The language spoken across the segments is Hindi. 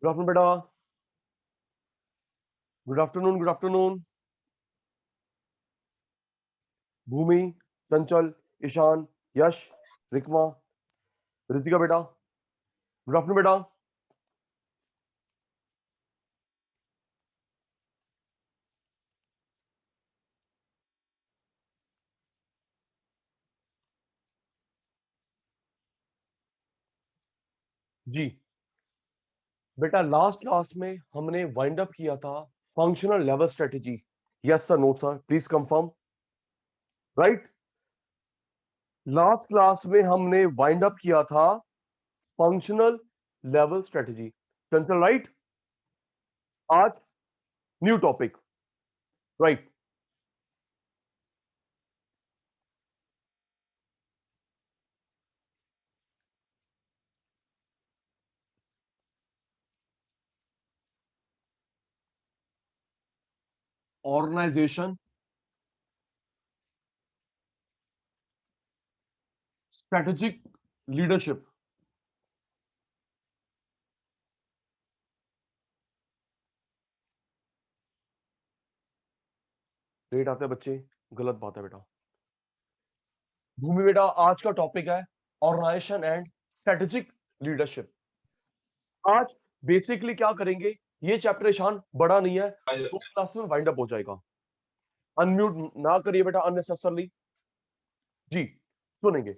गुड आफ्टरनून बेटा। Good afternoon, good afternoon. Bhumi, Chanchal, Ishaan, यश, रिकमा, ऋतिका बेटा, गुड आफ्टरनून बेटा। जी बेटा, लास्ट क्लास में हमने वाइंड अप किया था functional level strategy. Yes sir, no sir, please confirm. Right, last class में हमने वाइंड अप किया था functional level strategy. Chanchal right, आज new topic. Right, organisation strategic leadership. Late आते हैं बच्चे, गलत बात है बेटा। भूमि बेटा, आज का टॉपिक है ऑर्गेनाइजेशन एंड स्ट्रेटेजिक लीडरशिप। आज बेसिकली क्या करेंगे, ये चैप्टर ईशान बड़ा नहीं है, 2 क्लास में वाइंड अप हो जाएगा। अनम्यूट ना करिए बेटा अननेसेसरली। जी सुनेंगे।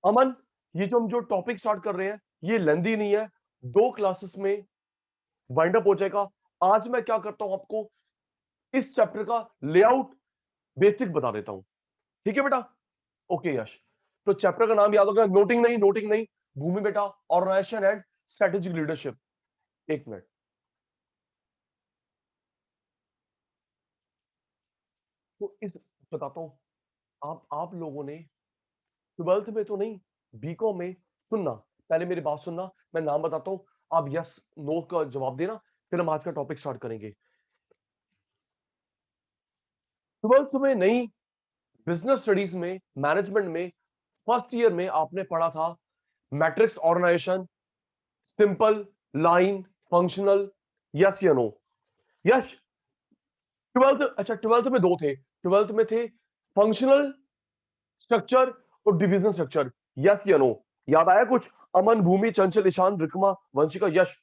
अमन, ये जो हम जो टॉपिक स्टार्ट कर रहे हैं ये लेंदी नहीं है, 2 क्लासेस में वाइंड अप हो जाएगा। आज मैं क्या करता हूं, आपको इस चैप्टर का लेआउट बेसिक बता देता हूं। ठीक है बेटा? ओके यश, तो चैप्टर का नाम याद होगा, नोटिंग नहीं, नोटिंग नहीं। भूमि बेटा, ऑर्गेनाइजेशन एंड स्ट्रेटेजिक लीडरशिप। एक मिनट, तो इस बताता हूं। आप लोगों ने ट्वेल्थ में तो नहीं, बीकॉम में सुनना। पहले मेरी बात सुनना, मैं नाम बताता हूं, आप यस नो का जवाब देना, फिर हम आज का टॉपिक स्टार्ट करेंगे। ट्वेल्थ में नहीं, बिजनेस स्टडीज में, मैनेजमेंट में, फर्स्ट ईयर में आपने पढ़ा था matrix organisation, simple, line, functional. Yes या नो? यस। ट्वेल्थ, अच्छा ट्वेल्थ में दो थे, ट्वेल्थ में थे फंक्शनल स्ट्रक्चर और डिविजनल स्ट्रक्चर। यस या नो? याद आया कुछ? अमन, भूमि, चंचल, ईशान, रिकमा, वंशिका, यश।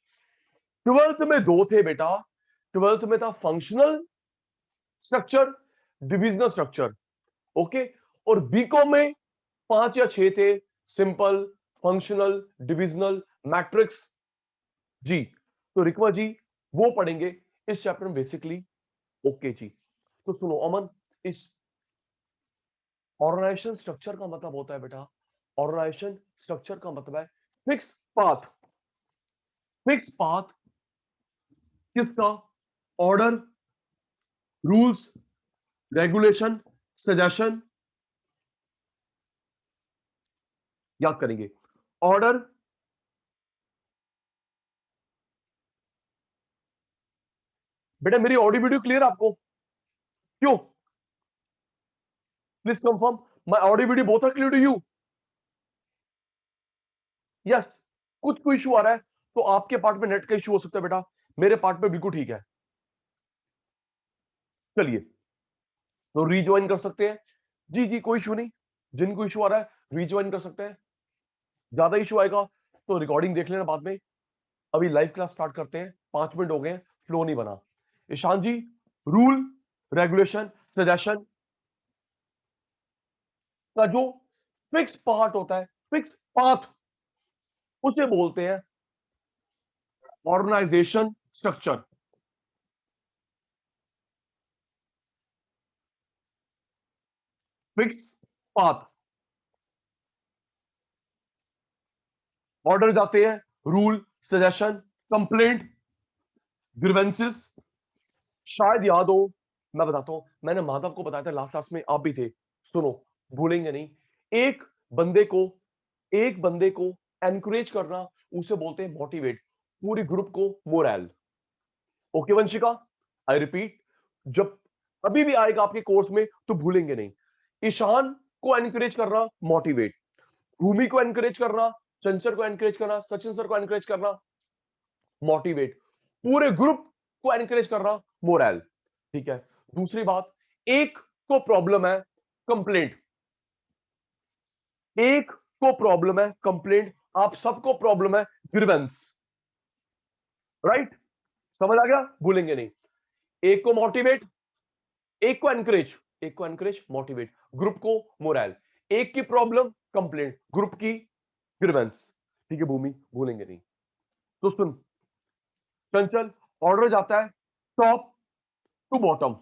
ट्वेल्थ में दो थे बेटा, ट्वेल्थ में था functional structure, divisional structure. Okay, और बीकॉम में 5 या 6 थे, सिंपल, फंक्शनल, डिविजनल, मैट्रिक्स। जी, तो रिकमा जी वो पढ़ेंगे इस चैप्टर में बेसिकली। ओके जी, तो सुनो अमन, इस ऑर्गेनाइजेशन स्ट्रक्चर का मतलब होता है बेटा, ऑर्गेनाइजेशन स्ट्रक्चर का मतलब है फिक्स पाथ। फिक्स पाथ किसका? Order, rules, regulation, suggestion. याद करेंगे, ऑर्डर। बेटा मेरी ऑडियो वीडियो क्लियर आपको? क्यों? Please confirm, my audio video both are clear to you? Yes. कुछ कोई इशू आ रहा है तो आपके पार्ट में नेट का इशू हो सकता है बेटा, मेरे पार्ट में बिल्कुल ठीक है। चलिए, तो रीज्वाइन कर सकते हैं। जी जी, कोई इशू नहीं, जिनको इशू आ रहा है रीज्वाइन कर सकते हैं। ज्यादा इशू आएगा तो रिकॉर्डिंग देख लेना बाद में। अभी लाइव क्लास स्टार्ट करते हैं, 5 मिनट हो गए, फ्लो नहीं बना। ईशान जी, रूल, रेगुलेशन, सजेशन का जो फिक्स पार्ट होता है, फिक्स पाथ, उसे बोलते हैं organisation structure. Fix path, order जाते हैं, रूल, सजेशन, कंप्लेंट, ग्रीवेंसेस। शायद याद हो, मैं बताता हूं, मैंने माधव को बताया था लास्ट क्लास में, आप भी थे। सुनो, भूलेंगे नहीं। एक बंदे को एक बंदे को एनकरेज करना, उसे बोलते हैं मोटिवेट। पूरी ग्रुप को moral. Okay Vanshika, I repeat, जब अभी भी आएगा आपके कोर्स में तो भूलेंगे नहीं। ईशान को एनकरेज करना, मोटिवेट। भूमि को एनकरेज करना, चंचल को एनकरेज करना, सचिन सर को एनकरेज करना, मोटिवेट, पूरे ग्रुप को एनकरेज करना, मोरल। ठीक है। दूसरी बात, एक को प्रॉब्लम है, कंप्लेंट। एक को प्रॉब्लम है, कंप्लेंट। आप सबको प्रॉब्लम है, ग्रीवेंस। राइट, समझ आ गया? भूलेंगे नहीं। एक को मोटिवेट, एक को एनकरेज, एक को एनकरेज मोटिवेट, ग्रुप को मोरल। एक की प्रॉब्लम कंप्लेंट, ग्रुप की ग्रीवेंस। ठीक है भूमि, भूलेंगे नहीं। तो सुन चंचल, ऑर्डर जाता है टॉप टू बॉटम,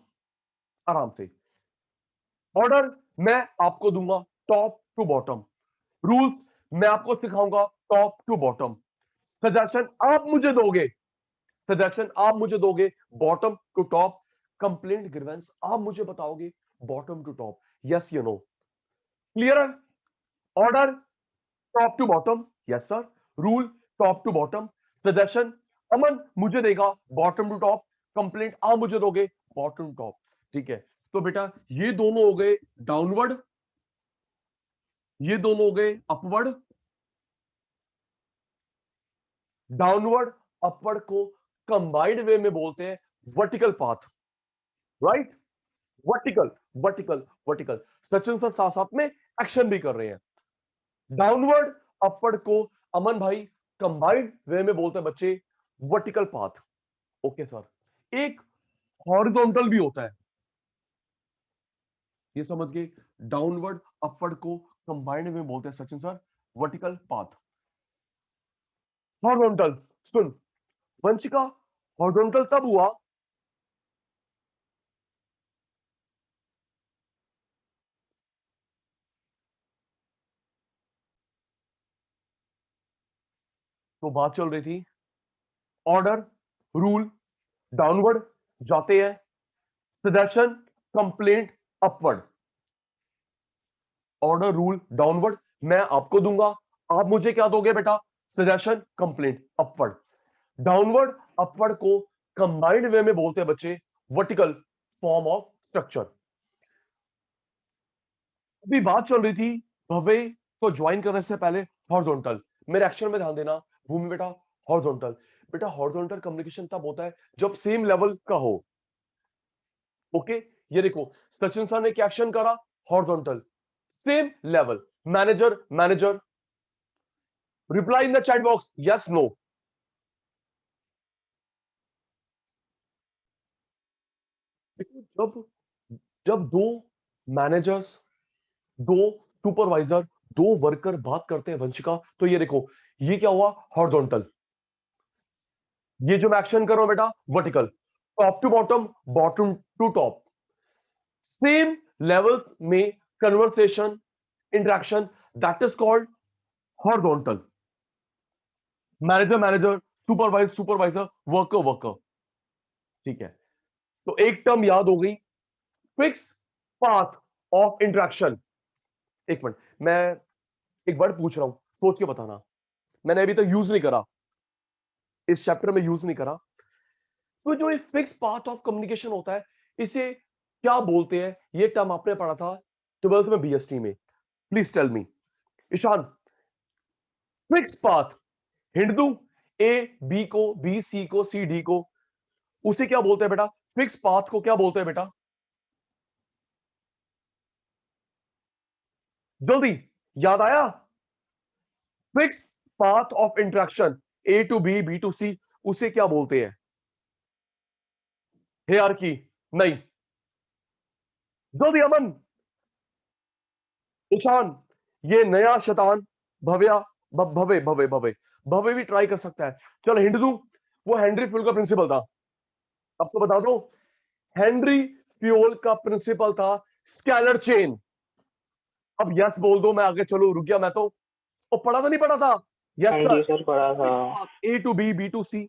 आराम से। ऑर्डर मैं आपको दूंगा टॉप टू बॉटम, रूल्स मैं आपको सिखाऊंगा टॉप टू बॉटम, सजेशन आप मुझे दोगे, सजेशन आप मुझे दोगे bottom to top, complaint grievance आप मुझे बताओगे bottom to top. Yes you know, clear है? Order top to bottom, yes sir. Rule top to bottom, suggestion Aman मुझे देगा बॉटम टू टॉप, कंप्लेंट आप मुझे दोगे बॉटम टू टॉप। ठीक है। तो बेटा ये दोनों हो गए डाउनवर्ड, ये दोनों हो गए अपवर्ड। डाउनवर्ड अपवर्ड को कंबाइंड वे में बोलते हैं vertical path. Right, vertical vertical vertical. Sachin sir साथ साथ में एक्शन भी कर रहे हैं। डाउनवर्ड अपवर्ड को अमन भाई कंबाइंड वे में बोलते हैं बच्चे वर्टिकल पाथ। Okay sir. एक हॉरिजॉन्टल भी होता है, ये समझ गए? डाउनवर्ड अपवर्ड को कंबाइंड में बोलते हैं Sachin sir vertical path. Horizontal, सुन वंशिका, हॉरिजॉन्टल तब हुआ तो बात चल रही थी ऑर्डर रूल डाउनवर्ड जाते हैं, suggestion complaint upward. Order rule downward मैं आपको दूंगा, आप मुझे क्या दोगे बेटा? Suggestion complaint upward. Downward upward को कंबाइंड वे में बोलते हैं बच्चे वर्टिकल फॉर्म ऑफ स्ट्रक्चर। अभी बात चल रही थी भव्य को ज्वाइन करने से पहले हॉरिजॉन्टल, मेरे एक्शन में ध्यान देना भूमि बेटा। हॉरिजॉन्टल, बेटा हॉरिजॉन्टल कम्युनिकेशन तब होता है जब सेम लेवल का हो। ओके, ये देखो सचिन सर ने क्या एक्शन करा, horizontal same level, manager manager, reply in the chat box yes no. देखो जब जब दो मैनेजर्स, दो सुपरवाइजर, दो वर्कर बात करते हैं वंशिका, तो ये देखो ये क्या हुआ, हॉरिजॉन्टल। ये जो मैं एक्शन कर रहा हूं बेटा vertical, top to bottom, bottom to top, same levels में conversation interaction, that is called horizontal. Manager manager, supervisor supervisor, worker worker. ठीक है। तो एक टर्म याद हो गई, फिक्स पाथ ऑफ इंटरेक्शन। एक मिनट, मैं एक वर्ड पूछ रहा हूं, सोच के बताना, मैंने अभी तक यूज नहीं करा, इस चैप्टर में यूज नहीं करा। तो जो एक फिक्स पाथ ऑफ कम्युनिकेशन होता है, इसे क्या बोलते हैं? ये टर्म आपने पढ़ा था 12th में बीएसटी में, please tell me. Ishan, fix path, hint दूं? ए बी को, बी सी को, सी डी को, उसे क्या बोलते हैं बेटा? फिक्स पाथ को क्या बोलते हैं बेटा? जल्दी, याद आया? Fix path of interaction, A to B, B to C, उसे क्या बोलते हैं? हियरार्की? नहीं। जल्दी अमन, ईशान, ये नया शैतान भव्या, भवे भवे भवे भवे भी ट्राई कर सकता है। चलो हिंट दूं, वो हेनरी फ्यूल का प्रिंसिपल था। अब तो बता दो, हेनरी फ्यूल का प्रिंसिपल था स्केलर चेन। अब यस बोल दो, मैं आगे चलो, रुक गया मैं तो। वो पढ़ा था नहीं पढ़ा था? हाँ यस जी सर। सर, पढ़ा था। A to B, B to C,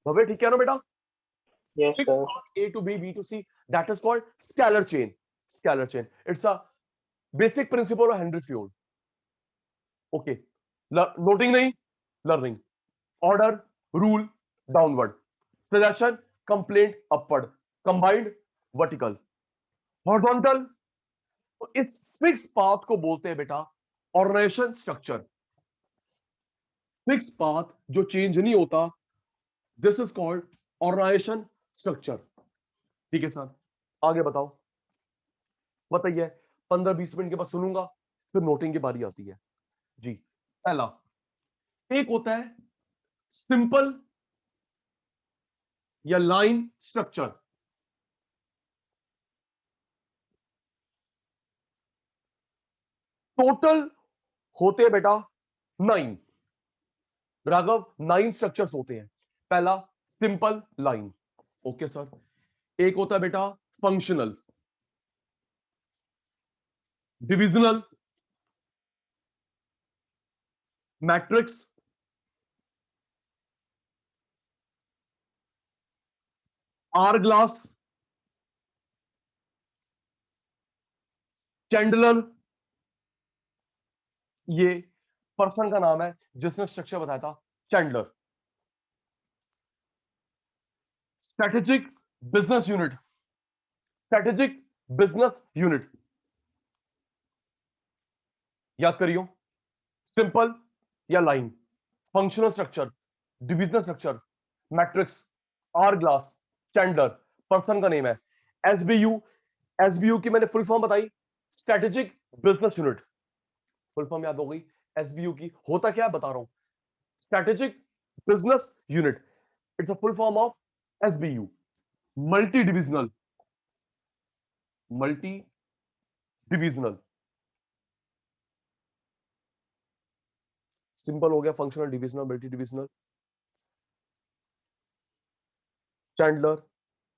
भवे ठीक है ना बेटा? Yes fix sir. Path A to B, B to C, that is called scalar chain. Scalar chain, it's a basic principle of Henry Fayol. Okay, noting नहीं, learning. Order rule downward, suggestion complaint upward, combined vertical, horizontal. तो इस फिक्स पाथ को बोलते हैं बेटा ऑर्गेनाइजेशन स्ट्रक्चर। फिक्स पाथ जो चेंज नहीं होता, this is called organisation structure. ठीक है सर, आगे बताओ, बताइए। 15-20 मिनट के बाद सुनूंगा, फिर नोटिंग की बारी आती है जी। पहला, एक होता है सिंपल या लाइन स्ट्रक्चर। टोटल होते हैं बेटा 9, राघव 9 स्ट्रक्चर्स होते हैं। पहला सिंपल लाइन, ओके सर। एक होता है बेटा functional, divisional, matrix, hourglass, Chandler. ये पर्सन का नाम है जिसने स्ट्रक्चर बताया था, Chandler. Strategic business unit, strategic business unit, याद करियो। सिंपल या line, functional structure, divisional structure, matrix, hourglass, Chandler, person का नेम है। एसबीयू, एसबीयू की मैंने फुल फॉर्म बताई, strategic business unit. Full form याद हो गई एसबीयू की, होता क्या है बता रहा हूं। Strategic business unit, it's a full form of SBU, multi divisional, multi divisional. Simple हो गया, functional, divisional, multi divisional, Chandler,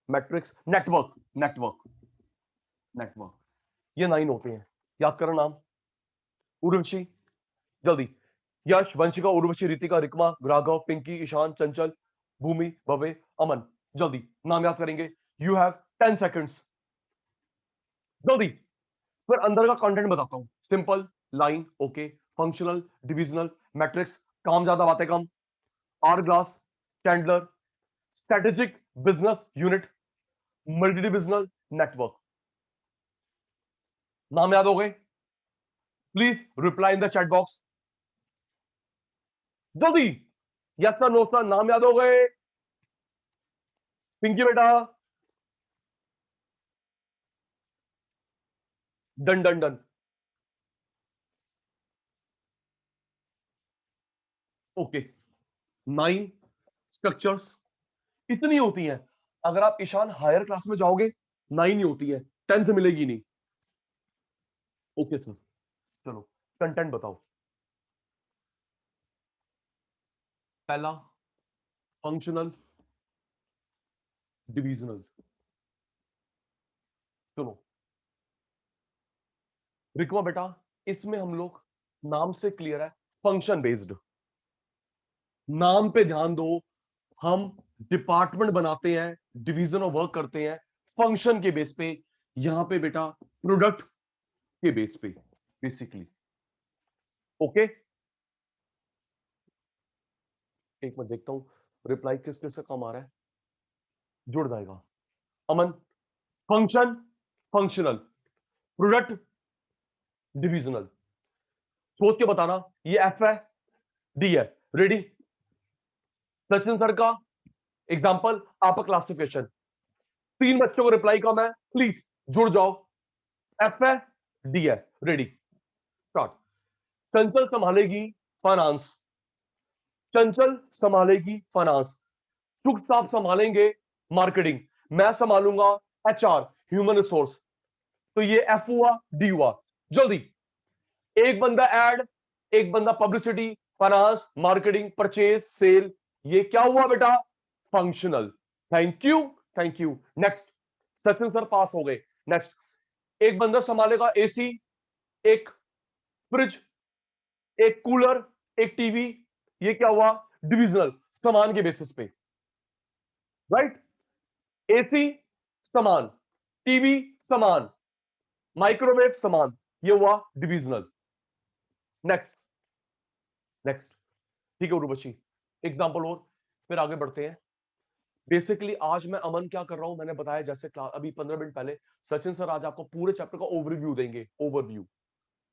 matrix, network, network, network. ये 9 होते हैं। याद करो नाम, उर्वशी, जल्दी। यश, वंशिका, उर्वशी, रितिका, रिकमा, राघव, पिंकी, ईशान, चंचल, भूमि, भव्य, अमन। जल्दी नाम याद करेंगे। यू हैव 10 सेकंड्स, जल्दी। फिर अंदर का कंटेंट बताता हूं। Simple, line, okay, functional, divisional, matrix, काम ज्यादा बातें कम, hourglass, Chandler, strategic business unit, multi divisional, network. नाम याद हो गए? Please reply in the chat box, जल्दी। यस सर, नो सर, नाम याद हो गए? पिंकी बेटा, done done done. Okay, 9 structures इतनी होती हैं। अगर आप ईशान हायर क्लास में जाओगे 9 ही होती है, 10th मिलेगी नहीं। ओके सर, चलो कंटेंट बताओ। पहला फंक्शनल, डिविजनल। सुनो रिकवा बेटा, इसमें हम लोग, नाम से क्लियर है, फंक्शन बेस्ड। नाम पे ध्यान दो, हम डिपार्टमेंट बनाते हैं, डिवीजन ऑफ वर्क करते हैं फंक्शन के बेस पे। यहां पे बेटा प्रोडक्ट के बेस पे बेसिकली। ओके, एक मिनट देखता हूं रिप्लाई किस किस का कम आ रहा है, जुड़ जाएगा। अमन, फंक्शन, फंक्शनल, प्रोडक्ट, डिविजनल। सोच के बताना, ये एफ है, डी है। रेडी? सचिन सर का एग्जांपल, आपका क्लासिफिकेशन। 3 बच्चों को रिप्लाई कम है, प्लीज जुड़ जाओ। एफ है, डी है। Ready, start. चंचल संभालेगी फाइनेंस, चंचल संभालेगी फाइनेंस, सुख साहब संभालेंगे मार्केटिंग, मैं संभालूंगा एचआर, ह्यूमन रिसोर्स। तो ये एफ हुआ, डी हुआ। जल्दी, एक बंदा एड, एक बंदा publicity, finance, marketing, purchase, sale. ये क्या हुआ बेटा? Functional. Thank you, thank you. Next, Sachin sir pass हो गए। नेक्स्ट, एक बंदा संभालेगा एसी, एक फ्रिज, एक कूलर, एक टीवी। ये क्या हुआ? डिविजनल, सामान के बेसिस पे, राइट? एसी सामान, टीवी सामान, माइक्रोवेव सामान, ये हुआ डिविजनल। Next, next. ठीक है उर्वशी, एग्जांपल और, फिर आगे बढ़ते हैं। बेसिकली आज मैं अमन क्या कर रहा हूं, मैंने बताया जैसे क्लास अभी 15 मिनट पहले, सचिन सर आज आपको पूरे चैप्टर का ओवरव्यू देंगे, ओवरव्यू।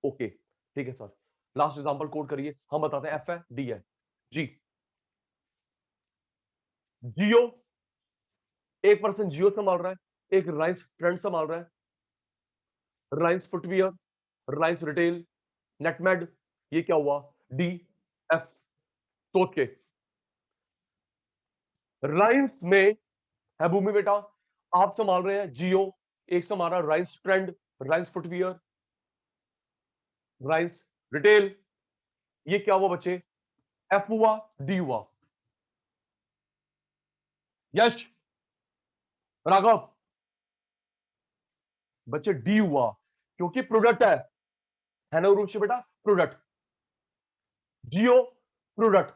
ओके, ठीक है सर। लास्ट एग्जांपल कोड करिए, हम बताते हैं एफ है, डी है जी। जियो, एक पर्सन जियो संभाल रहा है, एक रिलायंस ट्रेंड संभाल रहा है, रिलायंस फुटवियर, रिलायंस रिटेल, नेटमेड, ये क्या हुआ, डी एफ, सोच के। रिलायंस में है भूमि बेटा, आप संभाल रहे हैं जियो, एक संभाल रहा है Reliance trend, Reliance footwear, Reliance retail, ये क्या हुआ बच्चे, एफ हुआ, डी हुआ। यश, राघव, बच्चे डी हुआ, क्योंकि प्रोडक्ट है ना रूप से बेटा, प्रोडक्ट, जियो प्रोडक्ट,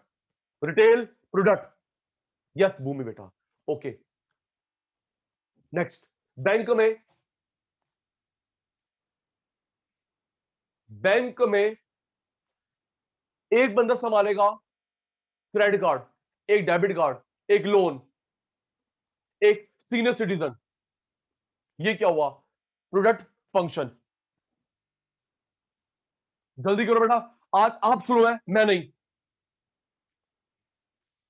रिटेल प्रोडक्ट, यस भूमि बेटा, ओके। नेक्स्ट, बैंक में, बैंक में एक बंदा संभालेगा क्रेडिट कार्ड, एक डेबिट कार्ड, एक लोन, एक सीनियर सिटीजन, ये क्या हुआ, प्रोडक्ट फंक्शन। जल्दी करो बेटा, आज आप शुरू है, मैं नहीं।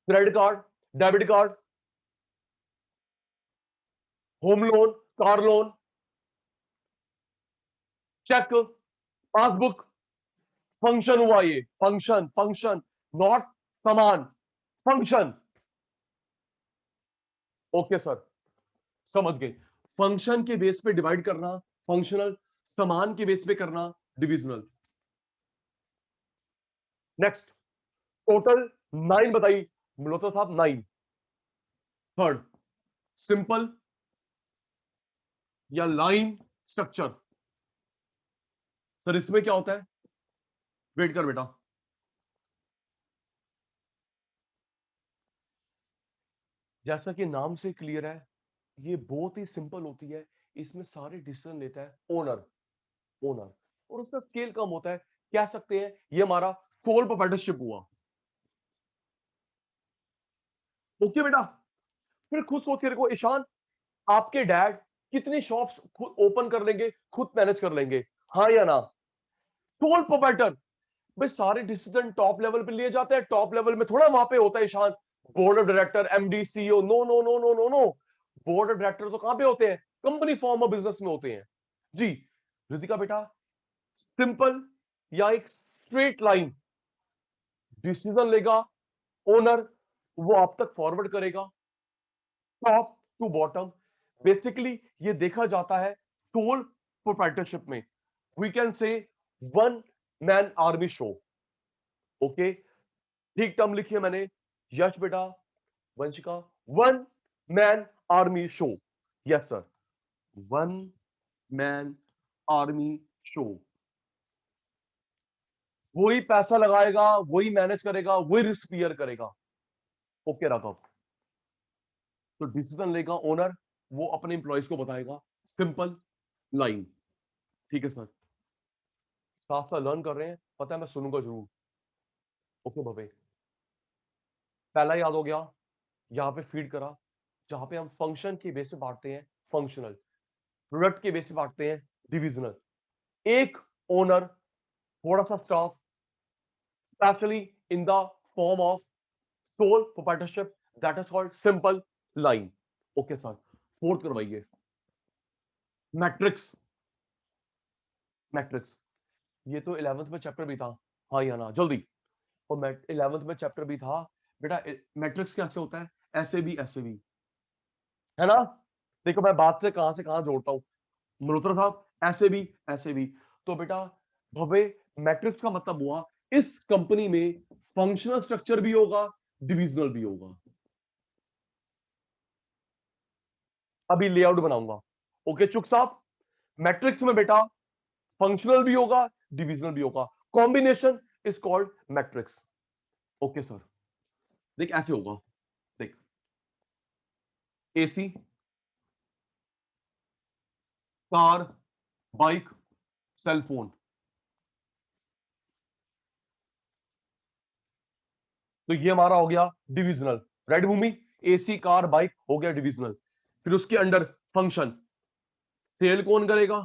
Credit card, debit card, home loan, car loan, cheque, passbook, function हुआ ये, फंक्शन, फंक्शन, नॉट सामान, फंक्शन। ओके सर, समझ गए। फंक्शन के बेस पे डिवाइड करना फंक्शनल, समान के बेस पे करना डिविजनल। नेक्स्ट, टोटल 9 बताइए मल्होत्रा साहब, 9। थर्ड, सिंपल या लाइन स्ट्रक्चर, सर इसमें क्या होता है, वेट कर बेटा। जैसा कि नाम से क्लियर है, ये बहुत ही सिंपल होती है, इसमें सारे डिसीजन लेता है ओनर, ओनर, और उसका स्केल कम होता है, कह सकते हैं ये हमारा सोल प्रोप्राइटरशिप हुआ। ओके बेटा, फिर खुद सोच के देखो ईशान, आपके डैड कितनी शॉप्स खुद ओपन कर लेंगे, खुद मैनेज कर लेंगे, हाँ या ना, सोल प्रोप्राइटर। भाई सारे डिसीजन टॉप लेवल पे लिए जाते हैं, टॉप लेवल में थोड़ा वहां पे होता है Ishaan, board of director, MD, CEO, no no no no no no, board of director तो कहां पे होते हैं, कंपनी फॉर्म ऑफ बिजनेस में होते हैं जी। रितिका बेटा, सिंपल या एक स्ट्रेट लाइन, डिसीजन लेगा ओनर, वो आप तक फॉरवर्ड करेगा, टॉप टू बॉटम। बेसिकली ये देखा जाता है सोल प्रोप्राइटरशिप में, we can say one man army show. Okay, ठीक टर्म लिखिए मैंने, यश बेटा, Vanshika, one man army show, yes sir, one man army show. वही पैसा लगाएगा, वही मैनेज करेगा, वही रिस्क बियर करेगा। ओके राघव, तो डिसीजन लेगा ओनर, वो अपने इंप्लॉइज को बताएगा, सिंपल लाइन। ठीक है सर, साफ साफ लर्न कर रहे हैं, पता है मैं सुनूंगा जरूर। ओके भवे, पहला याद हो गया, यहाँ पे फीड करा, जहां पे हम फंक्शन के बेस पे बांटते हैं फंक्शनल, प्रोडक्ट के बेस पे बांटते हैं डिविजनल, एक ओनर, थोड़ा सा staff, specially in the form of sole proprietorship, that is called simple line. Okay sir, fourth करवाइए, मैट्रिक्स, मैट्रिक्स, ये तो 11th में चैप्टर भी था, हाँ या ना जल्दी, और 11th में चैप्टर भी था बेटा, मैट्रिक्स कैसे होता है, ऐसे भी ऐसे भी, है ना। देखो मैं बात से कहां जोड़ता हूं, मल्होत्रा साहब, ऐसे भी ऐसे भी, तो बेटा भव्य, मैट्रिक्स का मतलब हुआ इस कंपनी में फंक्शनल स्ट्रक्चर भी होगा, डिविजनल भी होगा। अभी लेआउट बनाऊंगा। ओके चुक साहब, मैट्रिक्स में बेटा फंक्शनल भी होगा, डिविजनल भी होगा, combination is called matrix. Okay sir, देख ऐसे होगा, देख, AC, car, bike, cell phone, तो ये हमारा हो गया divisional, right Bhoomi, AC car bike हो गया डिविजनल। फिर उसके अंडर फंक्शन, सेल कौन करेगा,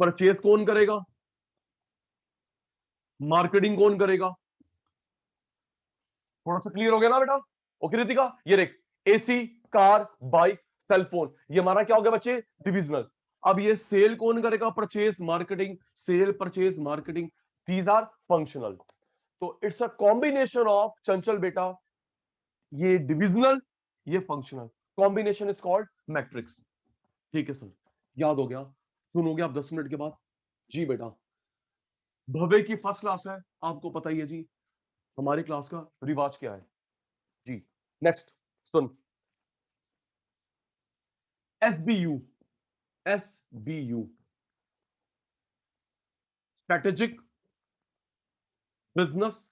परचेज कौन करेगा, मार्केटिंग कौन करेगा, थोड़ा सा क्लियर हो गया ना बेटा? ओके रितिका, ये देख, एसी, कार, बाइक, सेलफोन, ये हमारा क्या हो गया बच्चे? डिविजनल। अब ये सेल कौन करेगा? Purchase marketing, sale purchase marketing, these are functional. तो it's a combination of, Chanchal बेटा, ये डिविजनल, ये functional, combination is called matrix. ठीक है सर, याद हो गया? सुनोगे आप 10 मिनट के बाद? जी बेटा, भव्य की फर्स्ट क्लास है, आपको पता ही है जी हमारी क्लास का रिवाज क्या है जी। नेक्स्ट सुन, SBU, SBU, strategic business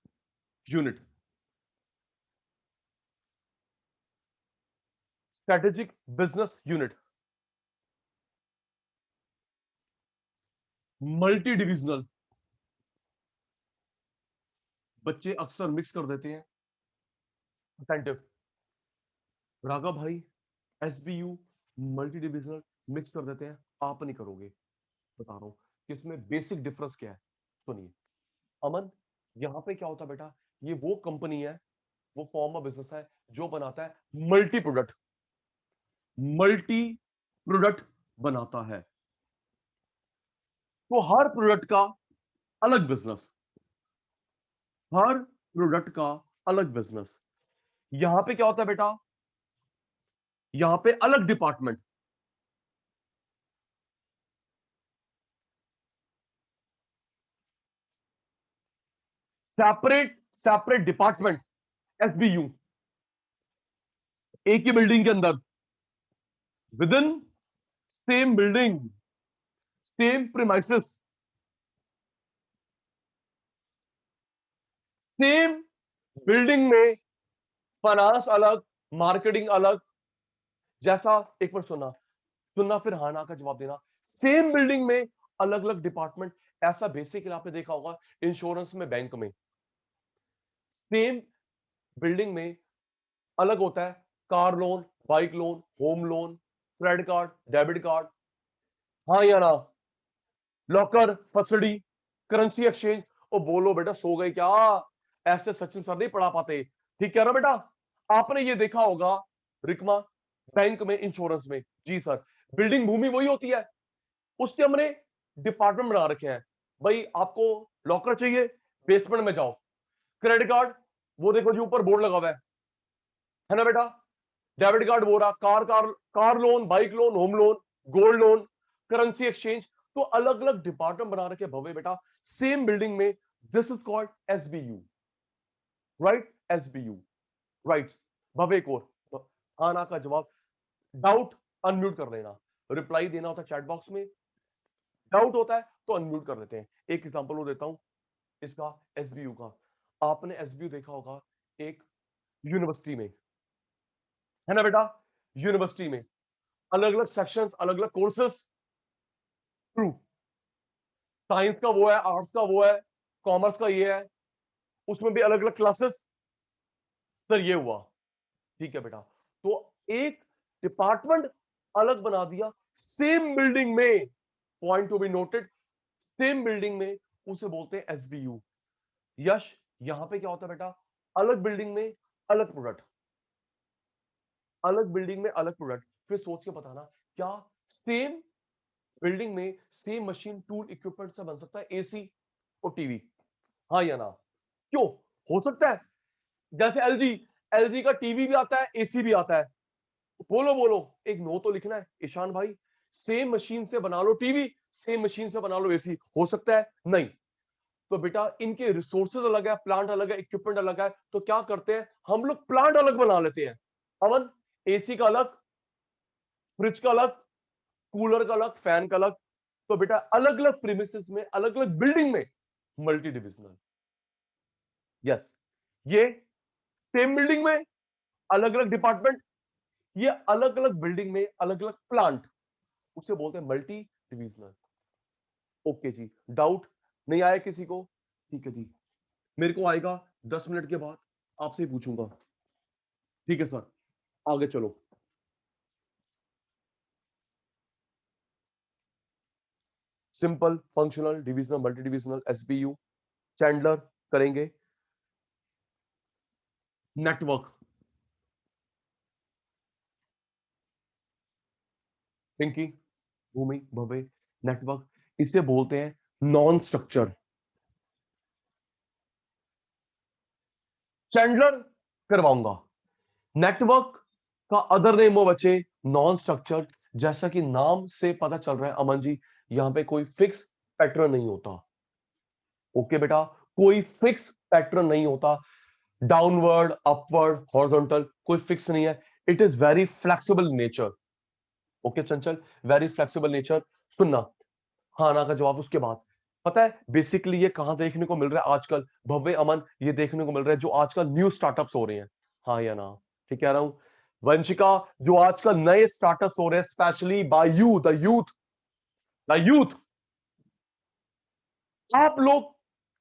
unit, strategic business unit, multi divisional. बच्चे अक्सर मिक्स कर देते हैं अटेंटिव। राघव भाई, एसबीयू, मल्टी डिविजनल मिक्स कर देते हैं, आप नहीं करोगे, बता रहा हूं कि इसमें बेसिक डिफरेंस क्या है। सुनिए अमन, यहां पे क्या होता है बेटा, ये वो कंपनी है, वो फॉर्म ऑफ बिजनेस है जो बनाता है मल्टी प्रोडक्ट, मल्टी प्रोडक्ट बनाता है। तो हर प्रोडक्ट का अलग बिजनेस, हर प्रोडक्ट का अलग बिजनेस। यहां पे क्या होता है बेटा, यहां पे अलग department, separate separate department, SBU, एक ही बिल्डिंग के अंदर, with in same building, same premises, same building में, फाइनेंस अलग, मार्केटिंग अलग। जैसा, एक बार सुनना, सुनना फिर हाँ ना का जवाब देना। सेम बिल्डिंग में अलग अलग डिपार्टमेंट। ऐसा बेसिकली आपने देखा होगा इंश्योरेंस में, बैंक में, सेम बिल्डिंग में अलग होता है car loan, bike loan, home loan, credit card, debit card, हाँ या ना, लॉकर फसड़ी, करेंसी एक्सचेंज। ओ बोलो बेटा, सो गए क्या? ऐसे सचिन सर नहीं पढ़ा पाते, ठीक है ना बेटा? आपने ये देखा होगा रिकमा, बैंक में, इंश्योरेंस में, जी सर, बिल्डिंग भूमि वही होती है, उसके हमने डिपार्टमेंट बना रखे हैं। भाई आपको लॉकर चाहिए, बेसमेंट में जाओ। क्रेडिट कार्ड, वो देखो जी ऊपर बोर्ड लगा हुआ है ना बेटा? डेबिट कार्ड वो रहा, car loan, bike loan, home loan, gold loan, currency exchange. तो अलग अलग डिपार्टमेंट बना रखे भवे बेटा, सेम बिल्डिंग में। This is called SBU, right? SBU, right? भवे को आना का जवाब, डाउट अनम्यूट कर लेना, रिप्लाई देना होता है चैट बॉक्स में, डाउट होता है तो अनम्यूट कर लेते हैं। एक एग्जांपल वो देता हूं इसका, एसबीयू का। आपने एसबीयू देखा होगा एक यूनिवर्सिटी में, है ना बेटा? यूनिवर्सिटी में अलग अलग सेक्शंस, अलग अलग कोर्सेस, ट्रू, साइंस का वो है, आर्ट्स का वो है, कॉमर्स का ये है, उसमें भी अलग अलग क्लासेस। सर ये हुआ, ठीक है बेटा? तो एक डिपार्टमेंट अलग बना दिया, सेम बिल्डिंग में, point to be noted, same building में, उसे बोलते हैं एसबीयू। यश, यहां पे क्या होता है बेटा, अलग बिल्डिंग में अलग प्रोडक्ट, अलग बिल्डिंग में अलग प्रोडक्ट। फिर सोच के बताना, क्या सेम बिल्डिंग में सेम मशीन, टूल, इक्विपमेंट से बन सकता है एसी और टीवी? हाँ या ना? क्यों? हो सकता है। जैसे एलजी, एलजी का टीवी भी आता है, एसी भी आता है। बोलो बोलो, एक नो तो लिखना है ईशान भाई। सेम मशीन से बना लो टीवी, सेम मशीन से बना लो एसी, हो सकता है? नहीं। तो बेटा इनके रिसोर्सेज अलग है, प्लांट अलग है, इक्विपमेंट अलग है, तो क्या करते हैं हम लोग, प्लांट अलग बना लेते हैं। अमन, एसी का अलग, फ्रिज का अलग, कूलर का अलग, फैन का अलग। तो बेटा अलग अलग प्रीमिसेस में, अलग अलग बिल्डिंग में, मल्टी डिविजनल। यस, ये सेम बिल्डिंग में अलग अलग डिपार्टमेंट, ये अलग अलग बिल्डिंग में अलग अलग प्लांट, उसे बोलते हैं मल्टी डिविजनल। ओके जी, डाउट नहीं आया किसी को? ठीक है जी, मेरे को आएगा 10 मिनट के बाद, आपसे ही पूछूंगा। ठीक है सर, आगे चलो। Simple, functional, divisional, multi divisional, SPU, Chandler करेंगे। नेटवर्क, पिंकी, भूमि, भव्य, नेटवर्क, इसे बोलते हैं नॉन स्ट्रक्चर। चैंडलर करवाऊंगा। नेटवर्क का अदर नेम हो बच्चे नॉन स्ट्रक्चर। जैसा कि नाम से पता चल रहा है अमन जी, यहां पे कोई फिक्स पैटर्न नहीं होता। ओके बेटा, कोई फिक्स पैटर्न नहीं होता। डाउनवर्ड, अपवर्ड, हॉरिजॉन्टल, कोई फिक्स नहीं है। It is very flexible nature. Okay Chanchal, very flexible nature. सुनना, हाँ ना का जवाब उसके बाद। पता है बेसिकली ये कहां देखने को मिल रहा है आजकल, भव्य, अमन, ये देखने को मिल रहा है जो आजकल न्यू स्टार्टअप्स हो रहे हैं। हाँ या ना? ठीक कह रहा हूं वंशिका? जो आजकल नए स्टार्टअप्स हो रहे हैं specially by you, the youth, आप लोग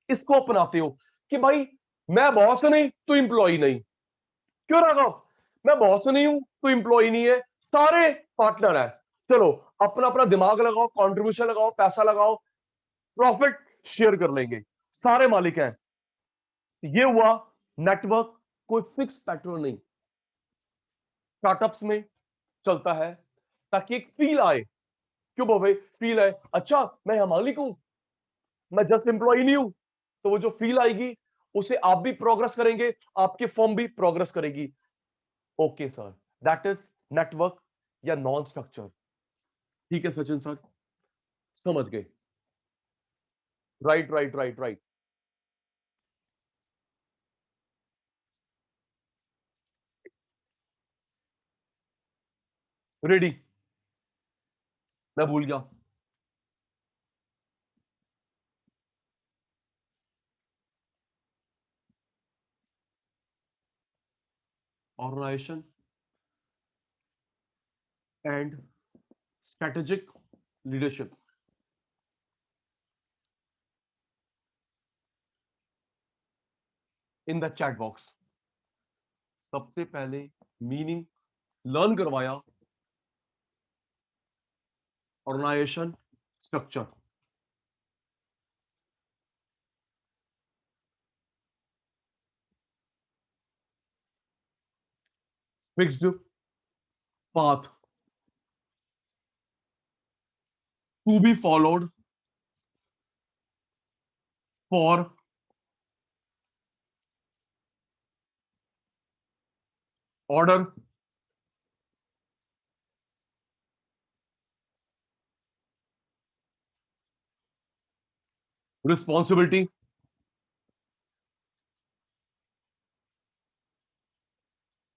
इसको अपनाते हो कि भाई मैं बॉस नहीं तो इंप्लॉय नहीं। क्यों राघव? मैं बॉस नहीं हूं तो इंप्लॉय नहीं है, सारे पार्टनर है। चलो अपना अपना दिमाग लगाओ, कंट्रीब्यूशन लगाओ, पैसा लगाओ, प्रॉफिट शेयर कर लेंगे, सारे मालिक हैं। ये हुआ नेटवर्क। कोई फिक्स पैटर्न नहीं स्टार्टअप्स में चलता है, ताकि एक फील आए। क्यों भाई? फील आए, अच्छा मैं यहाँ मालिक हूं, मैं जस्ट एम्प्लॉय नहीं हूं। तो वो जो फील आएगी उसे आप भी प्रोग्रेस करेंगे, आपकी फॉर्म भी प्रोग्रेस करेगी। Okay sir, that is network या नॉन स्ट्रक्चर। ठीक है सचिन सर, समझ गए। Right right right right. Ready, मैं भूल गया। Organisation and strategic leadership in the chat box. सबसे पहले मीनिंग लर्न करवाया, organisation structure. Fixed path to be followed for order, responsibility,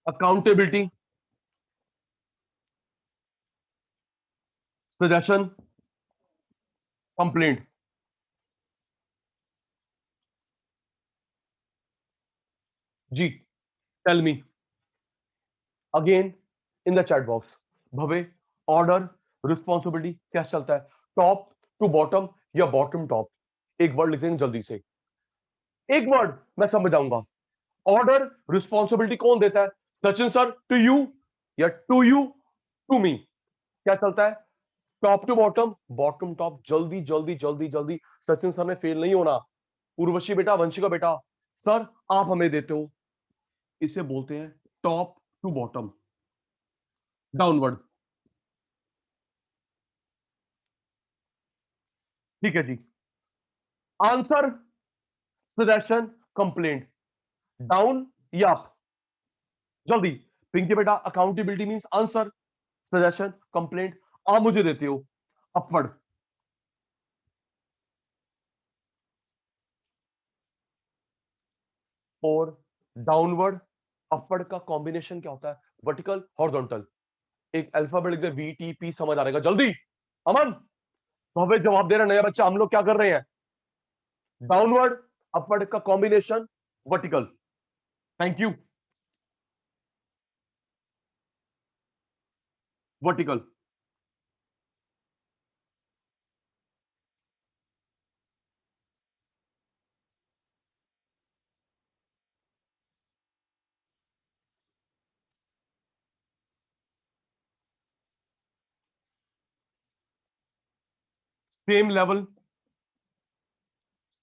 accountability, suggestion, complaint. जी, tell me again in the chat box. भवे, ऑर्डर, रिस्पॉन्सिबिलिटी क्या चलता है? टॉप टू बॉटम या बॉटम टॉप? एक वर्ड लिख देंगे जल्दी से, एक वर्ड मैं समझ जाऊंगा। ऑर्डर, रिस्पॉन्सिबिलिटी कौन देता है? सचिन सर टू यू या टू यू टू मी? क्या चलता है? Top to bottom, bottom top, जल्दी जल्दी जल्दी जल्दी। सचिन सर ने फेल नहीं होना। उर्वशी बेटा, वंशिका बेटा, सर आप हमें देते हो। इसे बोलते हैं टॉप टू बॉटम, डाउनवर्ड। ठीक है जी। आंसर, सजेशन, कंप्लेंट, डाउन या अप? जल्दी। पिंकी बेटा, accountability means answer, suggestion, complaint. आप मुझे देते हो अपवर्ड और डाउनवर्ड। अपवर्ड का कॉम्बिनेशन क्या होता है? Vertical, horizontal. एक अल्फाबेट लिख दे, VTP, समझ आ रहेगा जल्दी। अमन, तो हमें जवाब दे रहा नया बच्चा, हम लोग क्या कर रहे हैं? डाउनवर्ड, अपवर्ड का combination, vertical. Thank you. Vertical. Same level,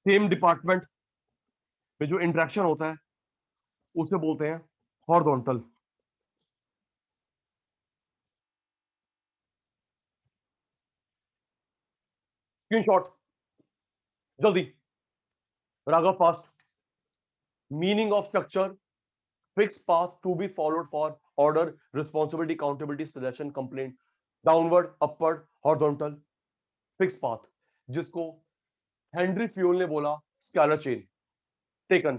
same department में जो इंटरेक्शन होता है उसे बोलते हैं हॉरिजॉन्टल। स्क्रीनशॉट जल्दी, Raghav fast. Meaning of structure, fixed path to be followed for order, responsibility, accountability, suggestion, complaint, downward, upward, horizontal, fixed path, जिसको हेनरी फ्यूल ने बोला scalar chain. Taken,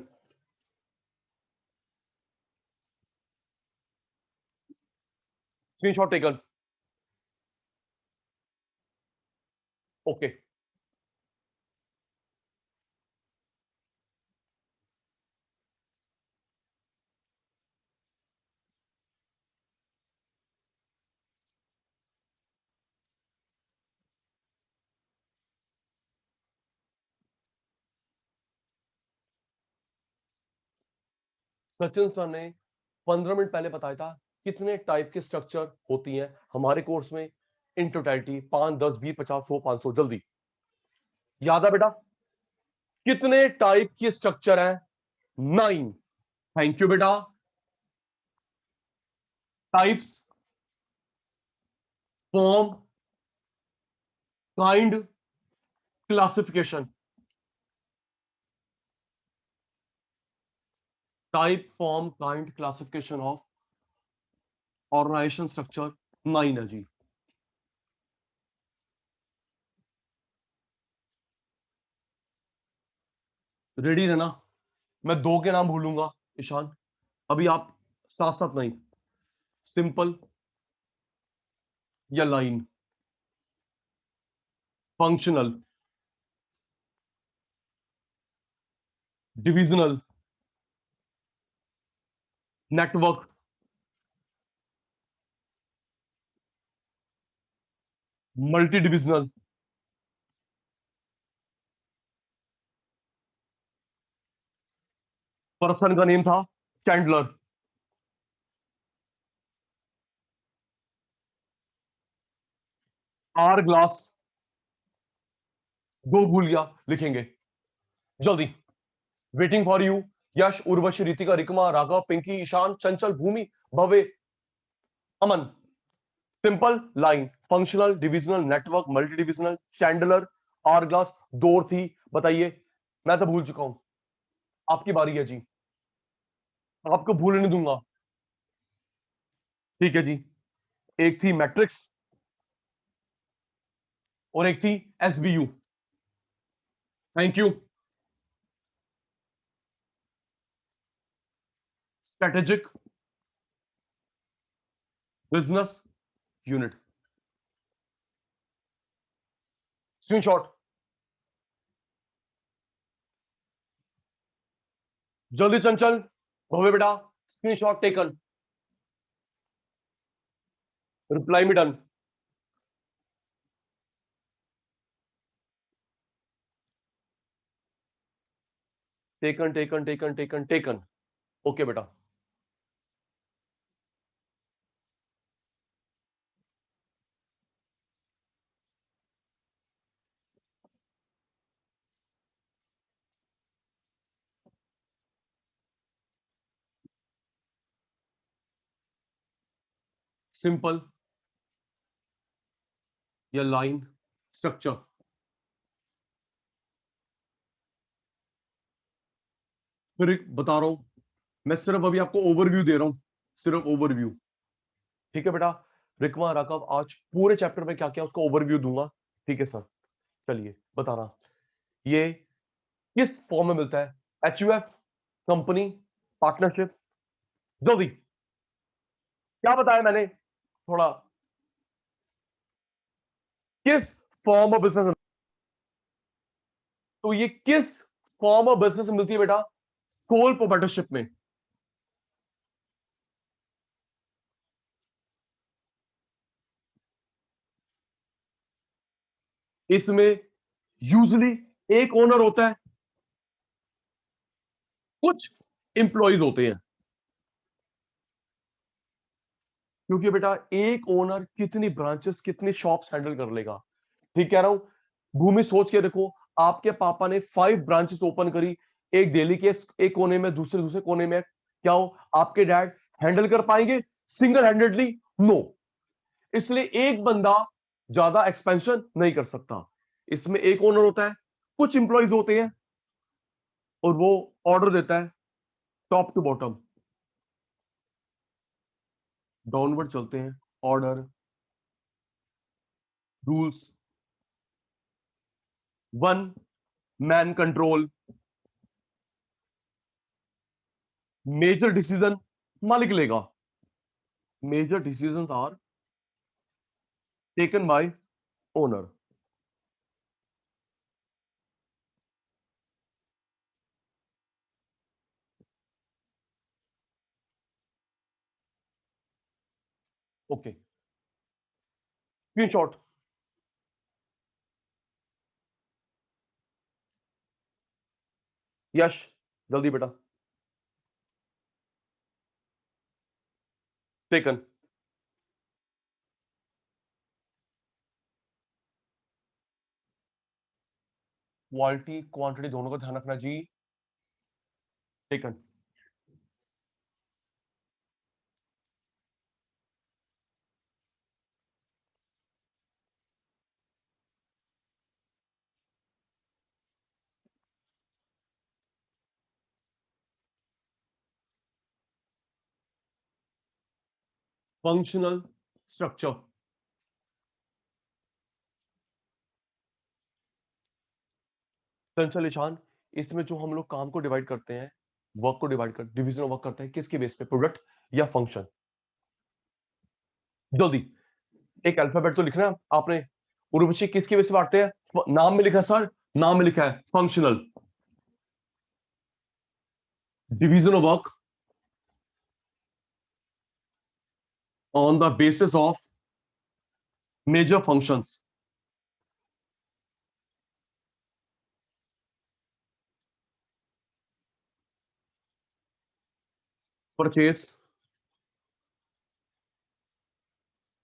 screenshot taken, okay. Sachin sir ने 15 मिनट पहले बताया था कितने टाइप के स्ट्रक्चर होती हैं हमारे कोर्स में इन टोटलिटी, 5, 10, 20, 50, 100, 500। जल्दी याद है बेटा, कितने टाइप के स्ट्रक्चर हैं? 9। थैंक यू बेटा। Types, form, kind, classification. Type, form, kind, classification of organisation structure 9 है जी। रेडी रहना, मैं 2 के नाम भूलूंगा ईशान, अभी आप साथ साथ नहीं। सिंपल या line, functional, divisional, network, multi divisional. Person का नेम था चैंडलर। आर ग्लास, 2 भूल गया, लिखेंगे जल्दी। Waiting for you, Yash, Urvashi, Ritika, Rikma, Raghav, Pinky, Ishan, Chanchal, Bhumi, Bhavya, Aman. Simple, line, functional, divisional, network, multi divisional, Chandler, hourglass, डोर थी। बताइए, मैं तो भूल चुका हूं, आपकी बारी है जी, आपको भूलने नहीं दूंगा। ठीक है जी। एक थी मैट्रिक्स और एक थी SBU. Thank you. Strategic business unit. Screenshot जल्दी, चंचल, भव्य बेटा, स्क्रीनशॉट टेकन, रिप्लाई में done. Taken taken taken taken taken, okay बेटा। सिंपल या लाइन स्ट्रक्चर, फिर बता रहा हूं, मैं सिर्फ अभी आपको ओवरव्यू दे रहा हूं, सिर्फ ओवरव्यू। ठीक है बेटा, रिकमा, राघव, आज पूरे चैप्टर में क्या क्या उसका ओवरव्यू दूंगा। ठीक है सर, चलिए बता रहा, ये किस फॉर्म में मिलता है? HUF, company, partnership. जल्दी, क्या बताया मैंने? थोड़ा, किस फॉर्म ऑफ बिजनेस, तो ये किस फॉर्म ऑफ बिजनेस में मिलती है बेटा? सोल प्रोप्राइटरशिप में। इसमें यूजली एक ओनर होता है, कुछ इंप्लॉइज होते हैं, क्योंकि बेटा एक ओनर कितनी ब्रांचेस, कितनी शॉप्स हैंडल कर लेगा। ठीक कह रहा हूं, भूमि सोच के देखो, आपके पापा ने 5 ब्रांचेस ओपन करी, एक दिल्ली के एक कोने में, दूसरे दूसरे कोने में। क्या हो, आपके डैड हैंडल कर पाएंगे सिंगल हैंडेडली? नो। इसलिए एक बंदा ज्यादा एक्सपेंशन नहीं कर सकता। इसमें एक ओनर होता है, कुछ इंप्लॉइज होते हैं, और वो ऑर्डर देता है टॉप टू बॉटम, डाउनवर्ड चलते हैं order, rules, one man control, major decision मालिक लेगा। Major decisions are taken by owner. Okay, screenshot. Yash, जल्दी बेटा। टेकन। क्वालिटी क्वांटिटी दोनों का ध्यान रखना जी। टेकन। Functional structure. चंचल ईशान, इसमें जो हम लोग काम को डिवाइड करते हैं, वर्क को डिवाइड कर डिवीजन ऑफ वर्क करते हैं किसके बेस पे, प्रोडक्ट या फंक्शन? जल्दी, एक अल्फाबेट तो लिखना है आपने। उर्वशी किसके बेस पे बांटते हैं? नाम में लिखा है सर, नाम में लिखा है functional. Division of work on the basis of major functions. Purchase,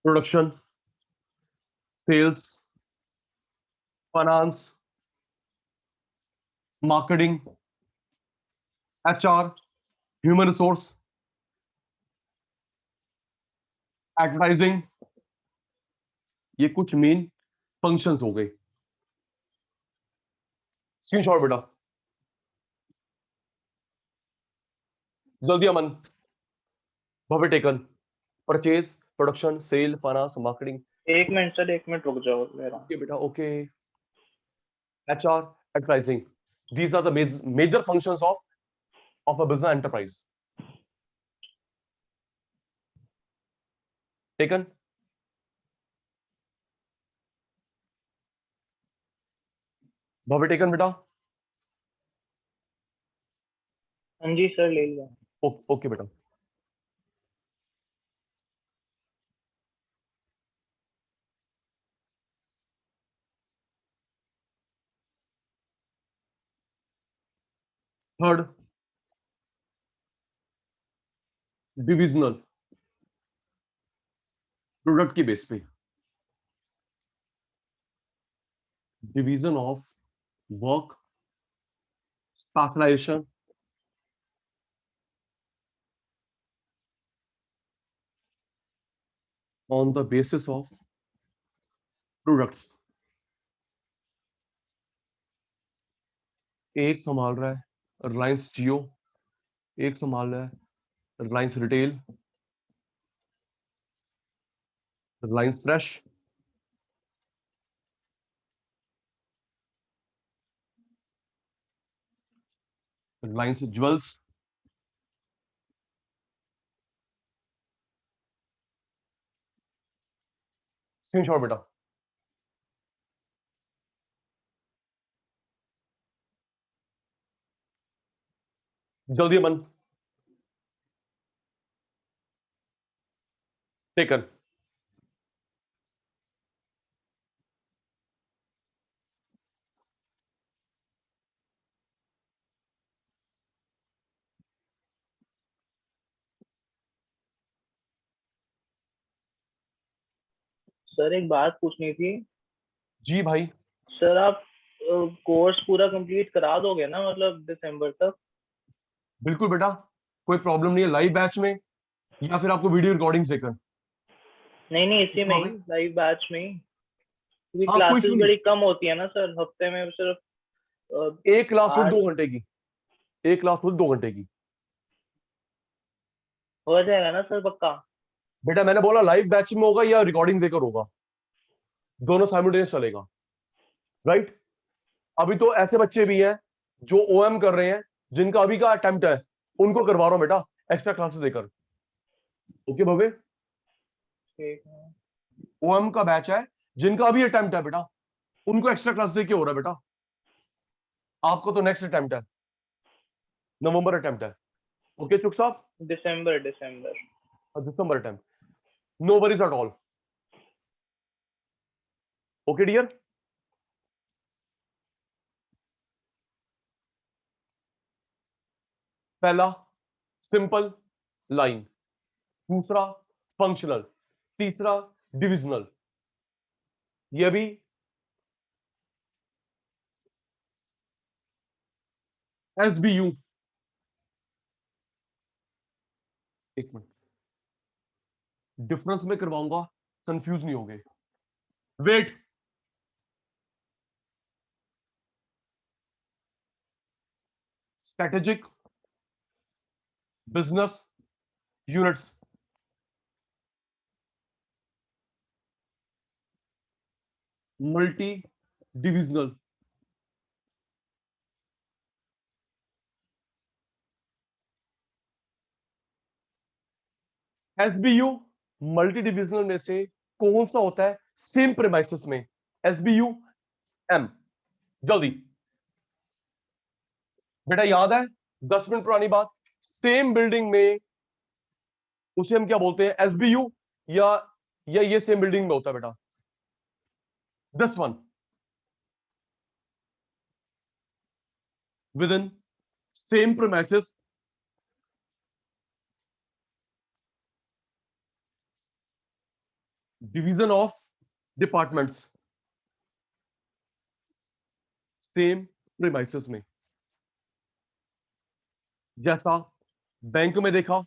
production, sales, finance, marketing, HR, human resource, advertising. ये कुछ मेन फंक्शंस हो गए। स्क्रीनशॉट बेटा, जल्दी Aman. Bhavya taken. Purchase, production, sale, finance, marketing. एक मिनट सर, एक मिनट रुक जाओ ले रहा हूँ। ओके बेटा, okay. HR, advertising, these are the major functions of a business enterprise. Taken? Bhavya taken बेटा। हाँ जी सर, ले लिया। ओके बेटा। थर्ड, डिविजनल, प्रोडक्ट की बेस पे, division of work, specialisation on the basis of products. एक संभाल रहा है रिलायंस जियो, एक संभाल रहा है Reliance retail, Reliance fresh, Reliance jewels, screenshot बेटा। जल्दी अमन। टेकन। सर एक बात पूछनी थी। जी भाई। सर आप कोर्स पूरा कंप्लीट करा दोगे ना, मतलब दिसंबर तक? बिल्कुल बेटा, कोई प्रॉब्लम नहीं है। लाइव बैच में या फिर आपको वीडियो रिकॉर्डिंग देकर? नहीं नहीं, इसी में हाँ ही, भाई, लाइव बैच में ही, क्योंकि हाँ कोई क्लासेस इशू नहीं। बड़ी कम होती है ना सर, हफ्ते में सिर्फ एक क्लास हो 8 2 घंटे की, एक क्लास हो 2 घंटे की। हो जाएगा ना सर पक्का? बेटा मैंने बोला लाइव बैच में होगा या रिकॉर्डिंग देकर होगा, दोनों साइमल्टेनियस चलेगा, राइट? अभी तो ऐसे बच्चे भी हैं जो ओएम कर रहे हैं, जिनका अभी का अटेम्प्ट है, उनको करवा रहा हूं बेटा एक्स्ट्रा क्लासेस देकर। ओके भवे, ठीक है। ओएम का बैच है, जिनका अभी अटेम्प्ट है बेटा, उनको एक्स्ट्रा क्लास देके हो रहा है बेटा। आपको तो नेक्स्ट अटेम्प्ट है, नवंबर अटेम्प्ट है। ओके चुक साहब, December December. December attempt, no worries at all. Okay dear, पहला सिंपल लाइन, दूसरा फंक्शनल, तीसरा डिविजनल। ये भी एसबीयू, एक मिनट डिफरेंस में करवाऊंगा, कंफ्यूज नहीं होगे। Wait, strategic business units, multi divisional. SBU multi divisional में से कौन सा होता है सेम प्रेमाइसिस में? एसबीयू एम, जल्दी बेटा, याद है 10 मिनट पुरानी बात, सेम बिल्डिंग में उसे हम क्या बोलते हैं, एसबीयू, या ये सेम बिल्डिंग में होता है बेटा? This one with in same premises, division of departments, same premises में। जैसा बैंक में देखा,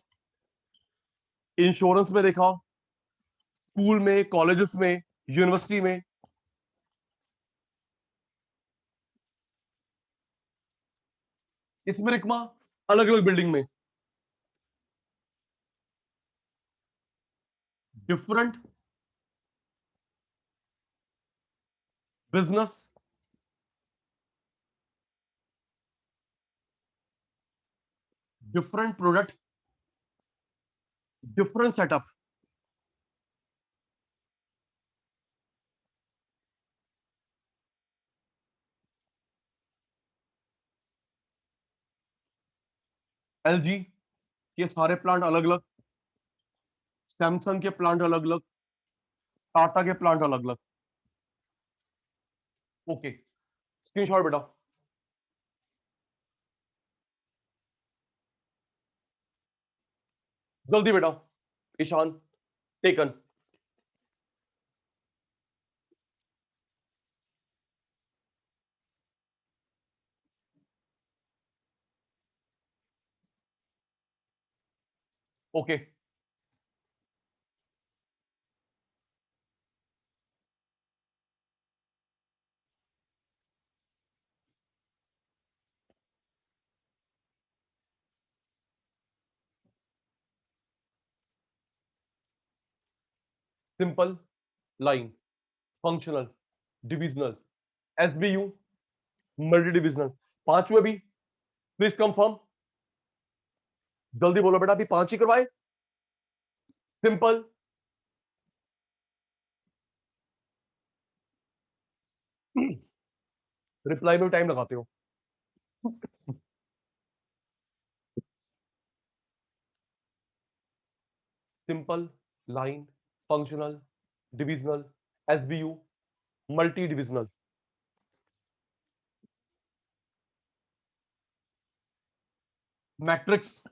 इंश्योरेंस में देखा, स्कूल में, कॉलेजेस में, यूनिवर्सिटी में, इसमें रिकमा अलग अलग बिल्डिंग में, different business, different product, different setup. LG के सारे प्लांट अलग अलग, सैमसंग के प्लांट अलग अलग, टाटा के प्लांट अलग अलग। ओके, स्क्रीनशॉट बेटा। जल्दी बेटा, Ishaan, taken. Okay, simple line, functional, divisional, SBU, multi divisional. पांचवे भी प्लीज कंफर्म, जल्दी बोलो बेटा, अभी 5 ही करवाए? सिंपल, रिप्लाई में टाइम लगाते हो। Simple line, functional, divisional, SBU, multi divisional. Matrix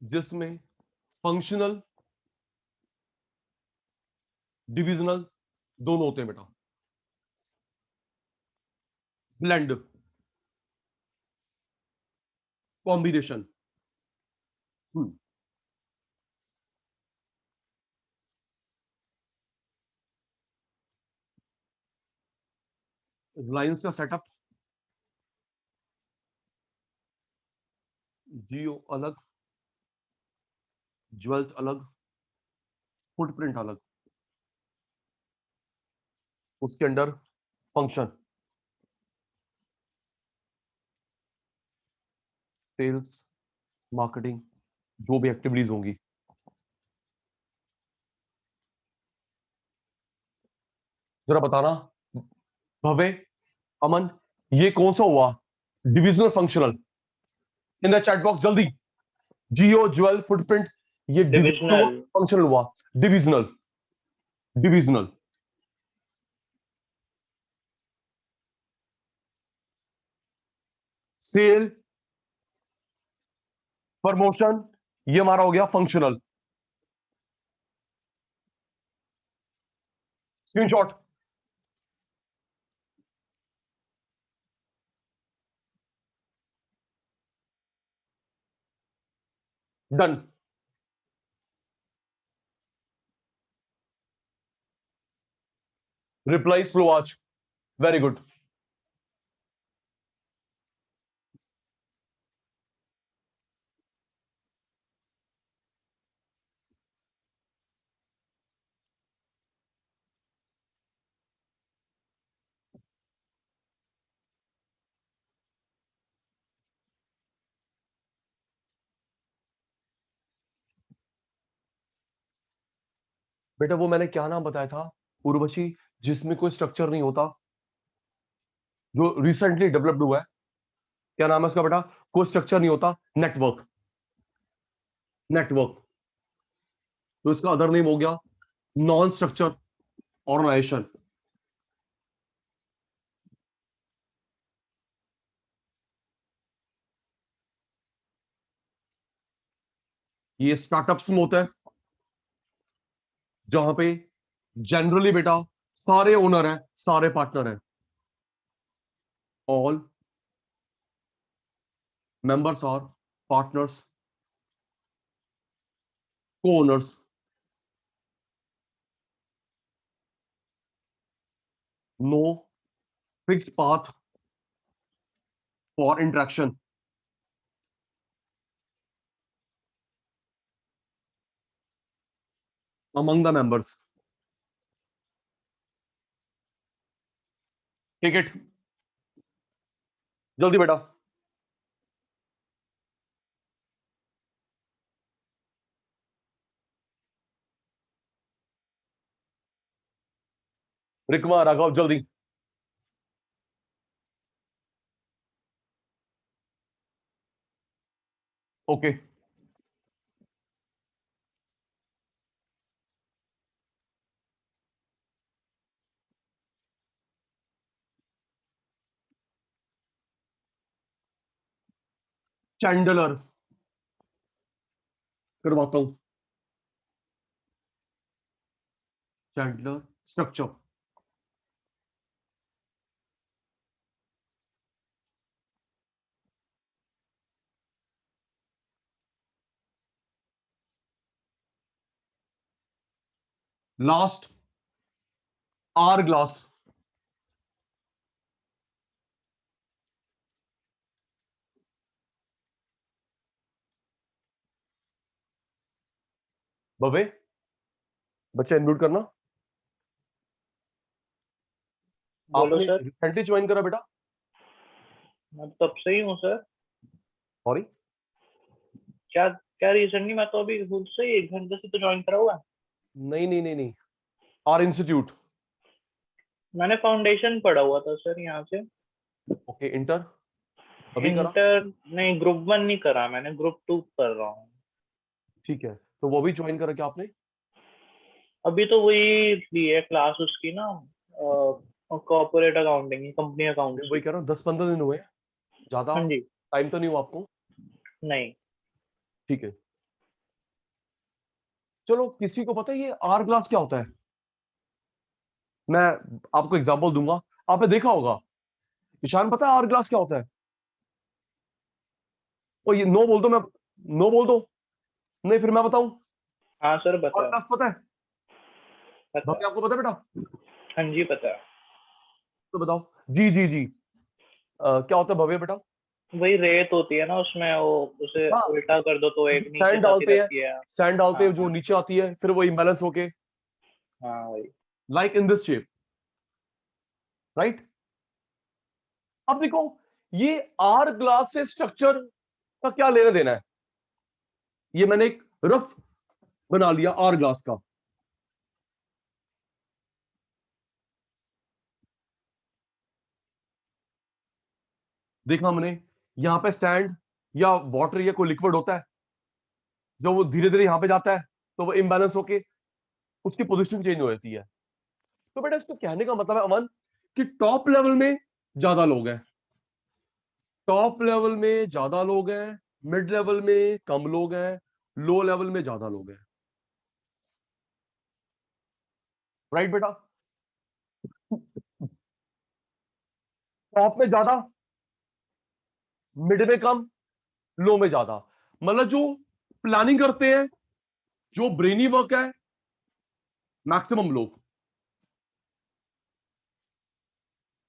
जिसमें फंक्शनल, डिविजनल दोनों होते हैं बेटा, ब्लेंड। कॉम्बिनेशन। रिलायंस का सेटअप, जियो अलग, ज्वेल्स अलग, फुटप्रिंट अलग, उसके अंडर फंक्शन, सेल्स, मार्केटिंग, जो भी एक्टिविटीज होंगी। जरा बताना भवे, अमन, ये कौन सा हुआ divisional functional in the chat box जल्दी। जियो, ज्वेल, फुटप्रिंट, ये डिविजनल डिविजनल। फंक्शनल हुआ, डिविजनल, डिविजनल। सेल, प्रमोशन, ये हमारा हो गया functional. Screenshot. Done. Reply slow आज, वेरी गुड। बेटा वो मैंने क्या नाम बताया था उर्वशी, जिसमें कोई स्ट्रक्चर नहीं होता, जो रिसेंटली डेवलप्ड हुआ है, क्या नाम है उसका बेटा? कोई स्ट्रक्चर नहीं होता, नेटवर्क, नेटवर्क। तो इसका अदर नेम हो गया नॉन स्ट्रक्चर ऑर्गेनाइजेशन। ये स्टार्टअप्स में होता है, जहां पे जनरली बेटा सारे ओनर हैं, सारे पार्टनर हैं, all members are partners, co owners. No fixed path for interaction among the members। Take it जल्दी बेटा। रिकमा, राघव, जल्दी। ओके, चैंडलर करवाता हूं, Chandler structure. Last, hourglass. बबे, बच्चा इनम्यूट करना। बोलो आपने सर। रिसेंटली ज्वाइन करा बेटा? मैं तो तब से ही हूँ सर। सॉरी, क्या क्या रीजन नहीं, मैं तो अभी खुद से ही 1 घंटे से तो ज्वाइन करा हुआ है। नहीं नहीं नहीं नहीं, आर इंस्टीट्यूट। मैंने फाउंडेशन पढ़ा हुआ था सर यहाँ से। ओके, इंटर अभी करा? इंटर नहीं, ग्रुप 1 नहीं करा मैंने, ग्रुप 2 कर रहा हूँ। ठीक है, तो वो भी ज्वाइन करा क्या आपने? अभी तो वही ली है क्लास उसकी ना, कॉर्पोरेट अकाउंटिंग, कंपनी मैं अकाउंट्स वही की। कह रहा हूँ, 10-15 दिन हुए, ज्यादा हाँ जी। टाइम तो नहीं हुआ आपको? नहीं। ठीक है, चलो। किसी को पता है ये आर ग्लास क्या होता है? मैं आपको एग्जांपल दूंगा, आपने देखा होगा। ईशान, पता है आर ग्लास क्या होता है? और ये नो बोल दो, मैं नो बोल दो, नहीं फिर मैं बताऊं। हाँ सर और पता है। क्लास पता है पता है। भव्य, आपको पता है बेटा? हाँ जी पता है। तो बताओ। जी जी जी। क्या होता है भव्य बेटा? वही रेत होती है ना उसमें, वो उसे हाँ, उल्टा कर दो तो एक नीचे सैंड से आती डालते हैं, रहती है। सैंड डालते हाँ हैं जो हाँ नीचे आती है, फिर वो इम्बैलेंस होके हाँ वही। Like in this shape, right. अब देखो, ये आर ग्लास से स्ट्रक्चर का क्या लेना देना है? ये मैंने एक रफ बना लिया आर ग्लास का। देखा हमने, यहां पे सैंड या वाटर या कोई लिक्विड होता है, जब वो धीरे धीरे यहां पे जाता है तो वो इम्बैलेंस होके उसकी पोजीशन चेंज हो जाती है। तो बेटा इसको कहने का मतलब है अमन, कि टॉप लेवल में ज्यादा लोग हैं, टॉप लेवल में ज्यादा लोग हैं, मिड लेवल में कम लोग हैं, लो लेवल में ज्यादा लोग हैं, राइट बेटा? टॉप में ज्यादा, मिड में कम, लो में ज्यादा। मतलब जो प्लानिंग करते हैं, जो ब्रेनी वर्क है, मैक्सिमम लोग।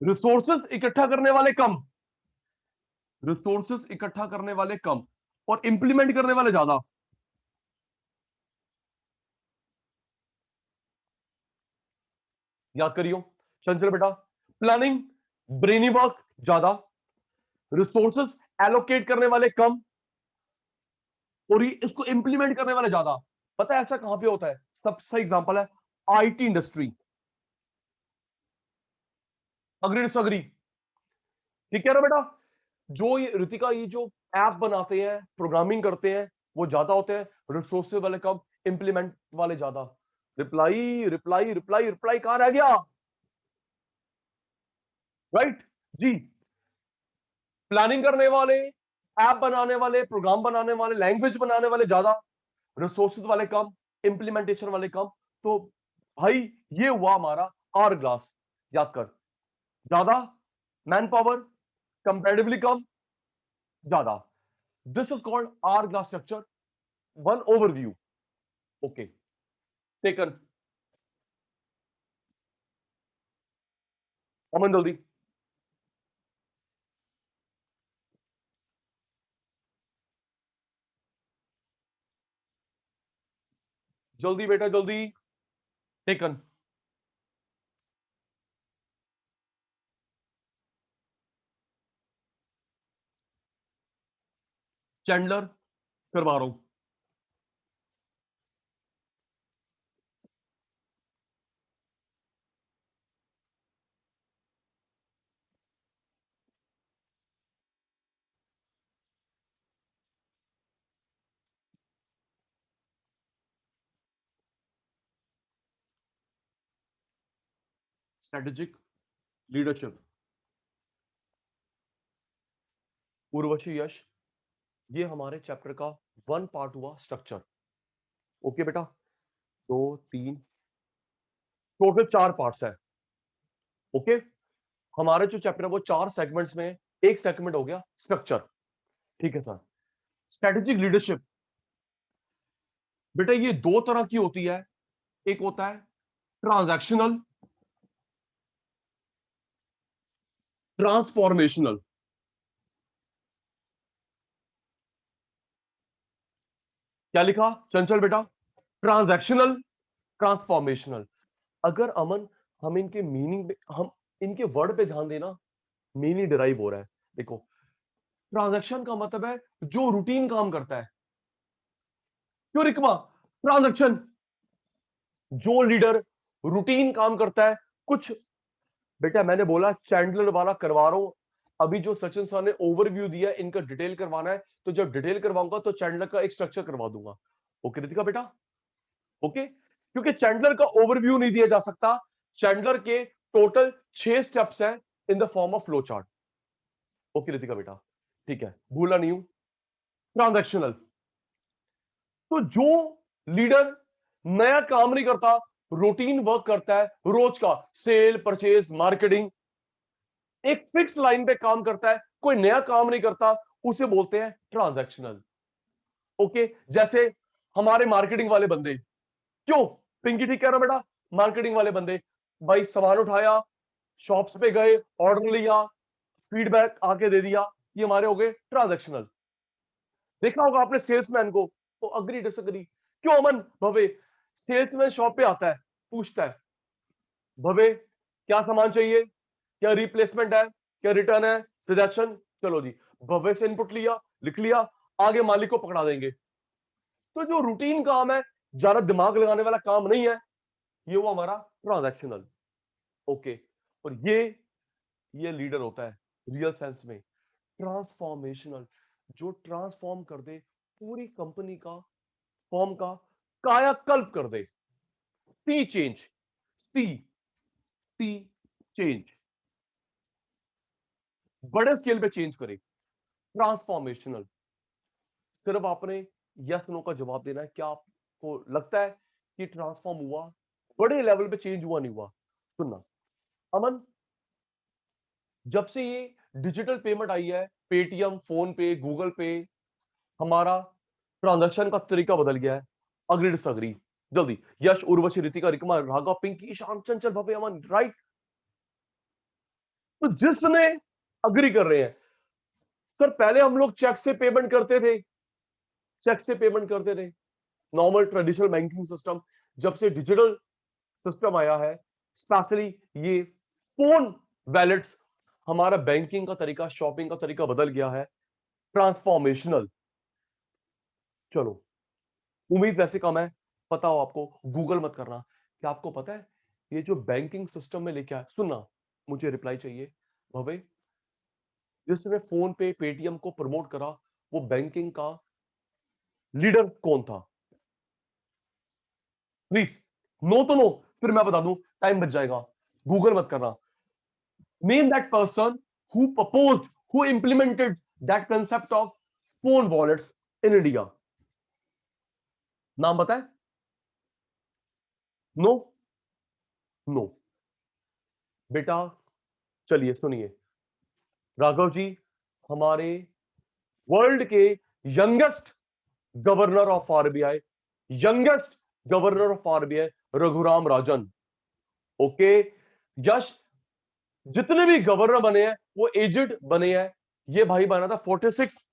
रिसोर्सेस इकट्ठा करने वाले कम, रिसोर्सेस इकट्ठा करने वाले कम, और इंप्लीमेंट करने वाले ज्यादा। याद करियो चंचल बेटा, प्लानिंग, ब्रेनी वर्क ज्यादा, रिसोर्सेस एलोकेट करने वाले कम, और ये इसको इंप्लीमेंट करने वाले ज्यादा। पता है ऐसा कहां पे होता है? सबसे सही एग्जांपल है आईटी इंडस्ट्री। Agree disagree? ठीक है ना बेटा? जो ये ऋतिका, ये जो ऐप बनाते हैं, प्रोग्रामिंग करते हैं, वो ज्यादा होते हैं, रिसोर्सेज वाले कम, इंप्लीमेंट वाले ज्यादा। रिप्लाई रिप्लाई रिप्लाई रिप्लाई कहां रह गया? राइट जी। प्लानिंग करने वाले, ऐप बनाने वाले, प्रोग्राम बनाने वाले, लैंग्वेज बनाने वाले ज्यादा, रिसोर्सेज वाले कम, इंप्लीमेंटेशन वाले कम। तो भाई ये हुआ हमारा आर ग्लास। याद कर, ज्यादा मैन पावर, कंपैरेटिवली कम, ज्यादा। This is called hourglass structure, one overview. Okay, taken. Aman जल्दी, जल्दी बेटा जल्दी, टेकन। चैंडलर करवा रहा हूं। स्ट्रेटेजिक लीडरशिप, उर्वशी यश, ये हमारे चैप्टर का वन पार्ट हुआ स्ट्रक्चर। ओके बेटा, दो तीन, टोटल चार पार्ट्स है। ओके, हमारे जो चैप्टर है वो चार सेगमेंट्स में है। एक सेगमेंट हो गया स्ट्रक्चर। ठीक है सर। स्ट्रेटेजिक लीडरशिप, बेटा ये दो तरह की होती है। एक होता है ट्रांजैक्शनल, ट्रांसफॉर्मेशनल। क्या लिखा चंचल बेटा? Transactional, transformational. अगर अमन, हम इनके मीनिंग पे, हम इनके वर्ड पे ध्यान देना, मीनिंग डिराइव हो रहा है। देखो, ट्रांजैक्शन का मतलब है जो रूटीन काम करता है। क्यों रिकमा? ट्रांजैक्शन, जो लीडर रूटीन काम करता है, कुछ। बेटा मैंने बोला चैंडलर वाला करवा रहा हूं। अभी जो सचिन सर ने ओवरव्यू दिया इनका डिटेल करवाना है, तो जब डिटेल करवाऊंगा तो चैंडलर का एक स्ट्रक्चर करवा दूंगा। ओके रितिका बेटा? ओके, क्योंकि चैंडलर का ओवरव्यू नहीं दिया जा सकता। चैंडलर के टोटल 6 स्टेप्स हैं in the form of flow chart. Okay Ritika बेटा, ठीक है, भूला नहीं हूं। ट्रांजैक्शनल, तो जो लीडर नया काम नहीं करता, रूटीन वर्क करता है, रोज का सेल, परचेज, मार्केटिंग, एक फिक्स लाइन पे काम करता है, कोई नया काम नहीं करता, उसे बोलते हैं ट्रांजैक्शनल। ओके, जैसे हमारे मार्केटिंग वाले बंदे, क्यों पिंकी ठीक कह रहा बेटा, मार्केटिंग वाले बंदे भाई सामान उठाया, शॉप्स पे गए, ऑर्डर लिया, फीडबैक आके दे दिया, ये हमारे हो गए ट्रांजैक्शनल। देखा होगा आपने सेल्समैन को, तो अग्री डिसएग्री, क्यों अमन भवे, सेल्समैन शॉप पे आता है, पूछता है भवे क्या सामान चाहिए, क्या रिप्लेसमेंट है, क्या रिटर्न है, सजेशन, चलो जी, भव्य से इनपुट लिया, लिख लिया, आगे मालिक को पकड़ा देंगे। तो जो रूटीन काम है, ज्यादा दिमाग लगाने वाला काम नहीं है, ये वो हमारा ट्रांजैक्शनल। ओके, और ये लीडर होता है रियल सेंस में ट्रांसफॉर्मेशनल, जो ट्रांसफॉर्म कर दे पूरी कंपनी का, फॉर्म का कायाकल्प कर दे। सी चेंज, सी सी चेंज, बड़े स्केल पे चेंज करे, ट्रांसफॉर्मेशनल। सिर्फ आपने यस नो का जवाब देना है। क्या आपको लगता है कि ट्रांसफॉर्म हुआ, बड़े लेवल पे चेंज हुआ, नहीं हुआ? सुनना अमन, जब से ये डिजिटल पेमेंट आई है, पेटीएम, फोन पे, गूगल पे, हमारा ट्रांजैक्शन का तरीका बदल गया है। Agree disagree? जल्दी, यश, उर्वशी, रितिका, रिकमा, राघव, पिंकी, ईशान, चंचल, भव्य, अमन, राइट? तो जिसने अग्री कर रहे हैं, सर पहले हम लोग चेक से पेमेंट करते थे, चेक से पेमेंट करते थे, नॉर्मल ट्रेडिशनल बैंकिंग सिस्टम। जब से डिजिटल सिस्टम आया है, स्पेशली ये फोन वैलेट्स, हमारा बैंकिंग का तरीका, शॉपिंग का तरीका बदल गया है, ट्रांसफॉर्मेशनल। चलो, उम्मीद वैसे कम है, पता हो आपको, गूगल मत करना। क्या आपको पता है ये जो बैंकिंग सिस्टम में लेके आया, सुनना, मुझे रिप्लाई चाहिए भवे, जिसने फोन पे, पेटीएम को प्रमोट करा, वो बैंकिंग का लीडर कौन था? प्लीज, नो तो नो, फिर मैं बता दूं, टाइम बच जाएगा, गूगल मत करना। Name that person who proposed, who implemented that concept of phone wallets in India. नाम बताए? नो, नो बेटा, चलिए सुनिए, राघव जी, हमारे वर्ल्ड के youngest governor of RBI, youngest governor of RBI, Raghuram Rajan. Okay, Yash, जितने भी गवर्नर बने हैं वो एजेड बने हैं। ये भाई बना था 46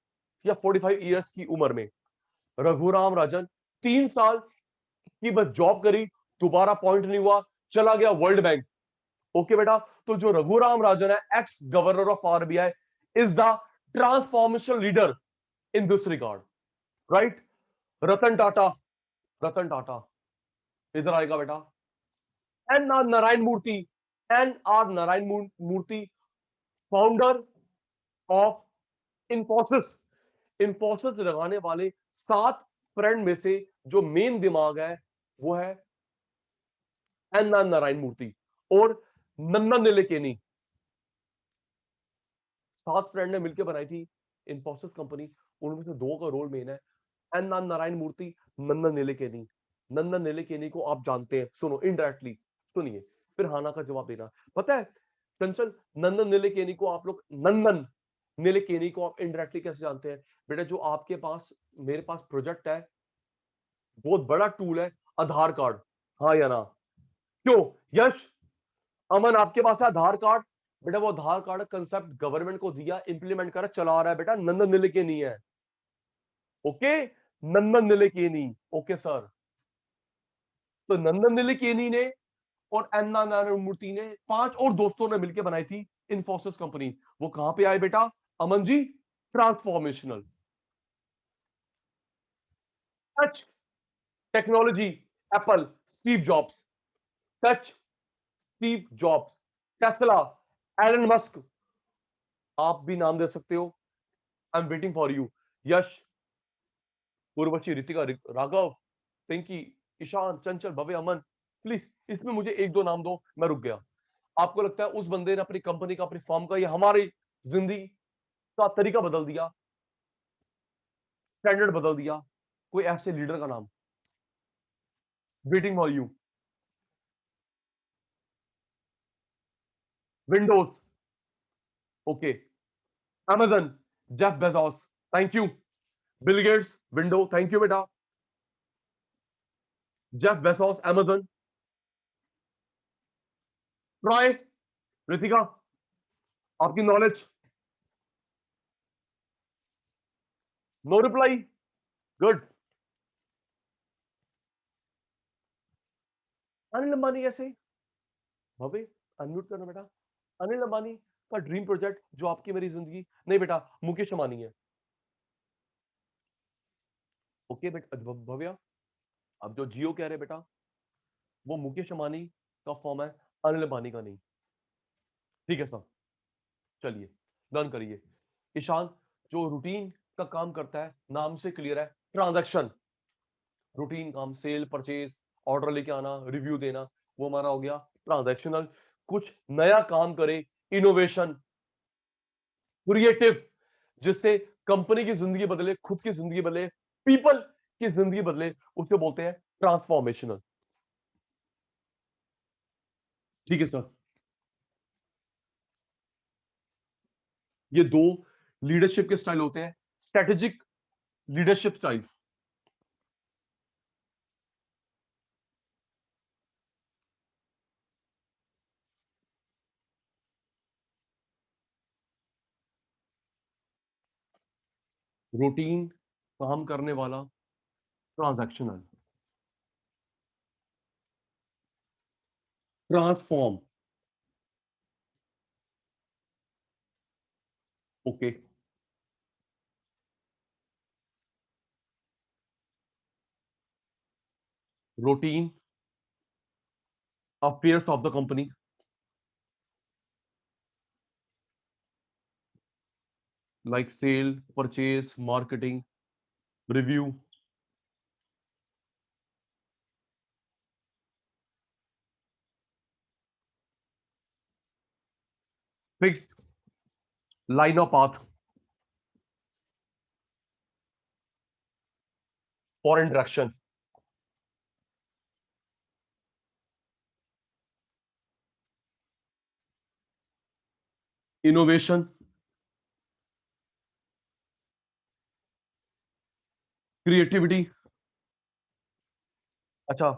या 45 ईयर्स की उम्र में, रघुराम राजन। 3 साल की बस जॉब करी, दोबारा अपॉइंट नहीं हुआ, चला गया वर्ल्ड बैंक। ओके बेटा, तो जो रघुराम राजन है, ex governor of RBI, is the transformation leader in this regard, right? Ratan Tata, Ratan Tata इधर आएगा बेटा। N R Narayana Murthy, N R Narayana Murthy, founder of Infosys. Infosys लगाने वाले 7 फ्रेंड में से जो मेन दिमाग है, वो है एन आर नारायण मूर्ति और नंदन निलेकेनी। 7 फ्रेंड ने मिलकर बनाई थी इंफोसिस कंपनी, उनमें से 2 का रोल मेन है, एन आर नारायण मूर्ति, नंदन निलेकेनी। नंदन निलेकेनी को आप जानते हैं, सुनो इनडायरेक्टली, सुनिए, फिर हाना का जवाब देना। पता है चंचल, नंदन निलेकेनी को आप लोग, नंदन निलेकेनी को आप इनडायरेक्टली कैसे जानते हैं? बेटा, जो आपके पास, मेरे पास प्रोजेक्ट है, बहुत बड़ा टूल है, आधार कार्ड, हाँ या ना? क्यों यश, अमन, आपके पास है आधार कार्ड? बेटा, वो आधार कार्ड कंसेप्ट गवर्नमेंट को दिया, इंप्लीमेंट करा, चला रहा है बेटा, नंदन निलेकेनी है। ओके, नंदन निलेकेनी। ओके सर, तो नंदन निलेकेनी ने और अन्ना नारायण मूर्ति ने, 5 और दोस्तों ने मिलकर बनाई थी इंफोसिस कंपनी। वो कहां पे आए बेटा Aman ji? Transformational. Touch technology, Apple, Steve Jobs. Touch, Steve Jobs, Tesla, Elon Musk, आप भी नाम दे सकते हो। I am waiting for you. Yash, Urvashi, Ritika, Raghav, Pinky, Ishan, Chanchal, Bhavya, Aman, please इसमें मुझे 1-2 नाम दो, मैं रुक गया। आपको लगता है उस बंदे ने अपनी कंपनी का, अपनी फॉर्म का, या हमारी जिंदगी का तरीका बदल दिया, स्टैंडर्ड बदल दिया? कोई ऐसे लीडर का नाम, waiting for you. Windows, okay, Amazon, Jeff Bezos, thank you. Bill Gates, window, thank you बेटा। Jeff Bezos, Amazon. Try, Ritika, आपकी knowledge, no reply, good. Anil Ambani कैसे? भवे, अनम्यूट करना बेटा। अनिल अंबानी का ड्रीम प्रोजेक्ट जो आपकी मेरी जिंदगी, नहीं बेटा, मुकेश अंबानी है। ओके बेटा भव्या, अब जो जियो कह रहे बेटा, वो मुकेश अंबानी का फॉर्म है, अनिल अंबानी का नहीं। ठीक है सर, चलिए डन करिए। ईशान, जो रूटीन का काम करता है, नाम से क्लियर है, ट्रांजैक्शन, रूटीन काम, सेल, परचेज, ऑर्डर लेके आना, रिव्यू देना, वो हमारा हो गया ट्रांजैक्शनल। कुछ नया काम करे, इनोवेशन, क्रिएटिव, जिससे कंपनी की जिंदगी बदले, खुद की जिंदगी बदले, पीपल की जिंदगी बदले, उसे बोलते हैं ट्रांसफॉर्मेशनल। ठीक है सर, ये दो लीडरशिप के स्टाइल होते हैं, स्ट्रेटेजिक लीडरशिप स्टाइल। रूटीन काम करने वाला, transactional, transform. Okay, routine affairs of the company, like sale, purchase, marketing, review, fixed line of path for interaction, innovation, creativity. अच्छा,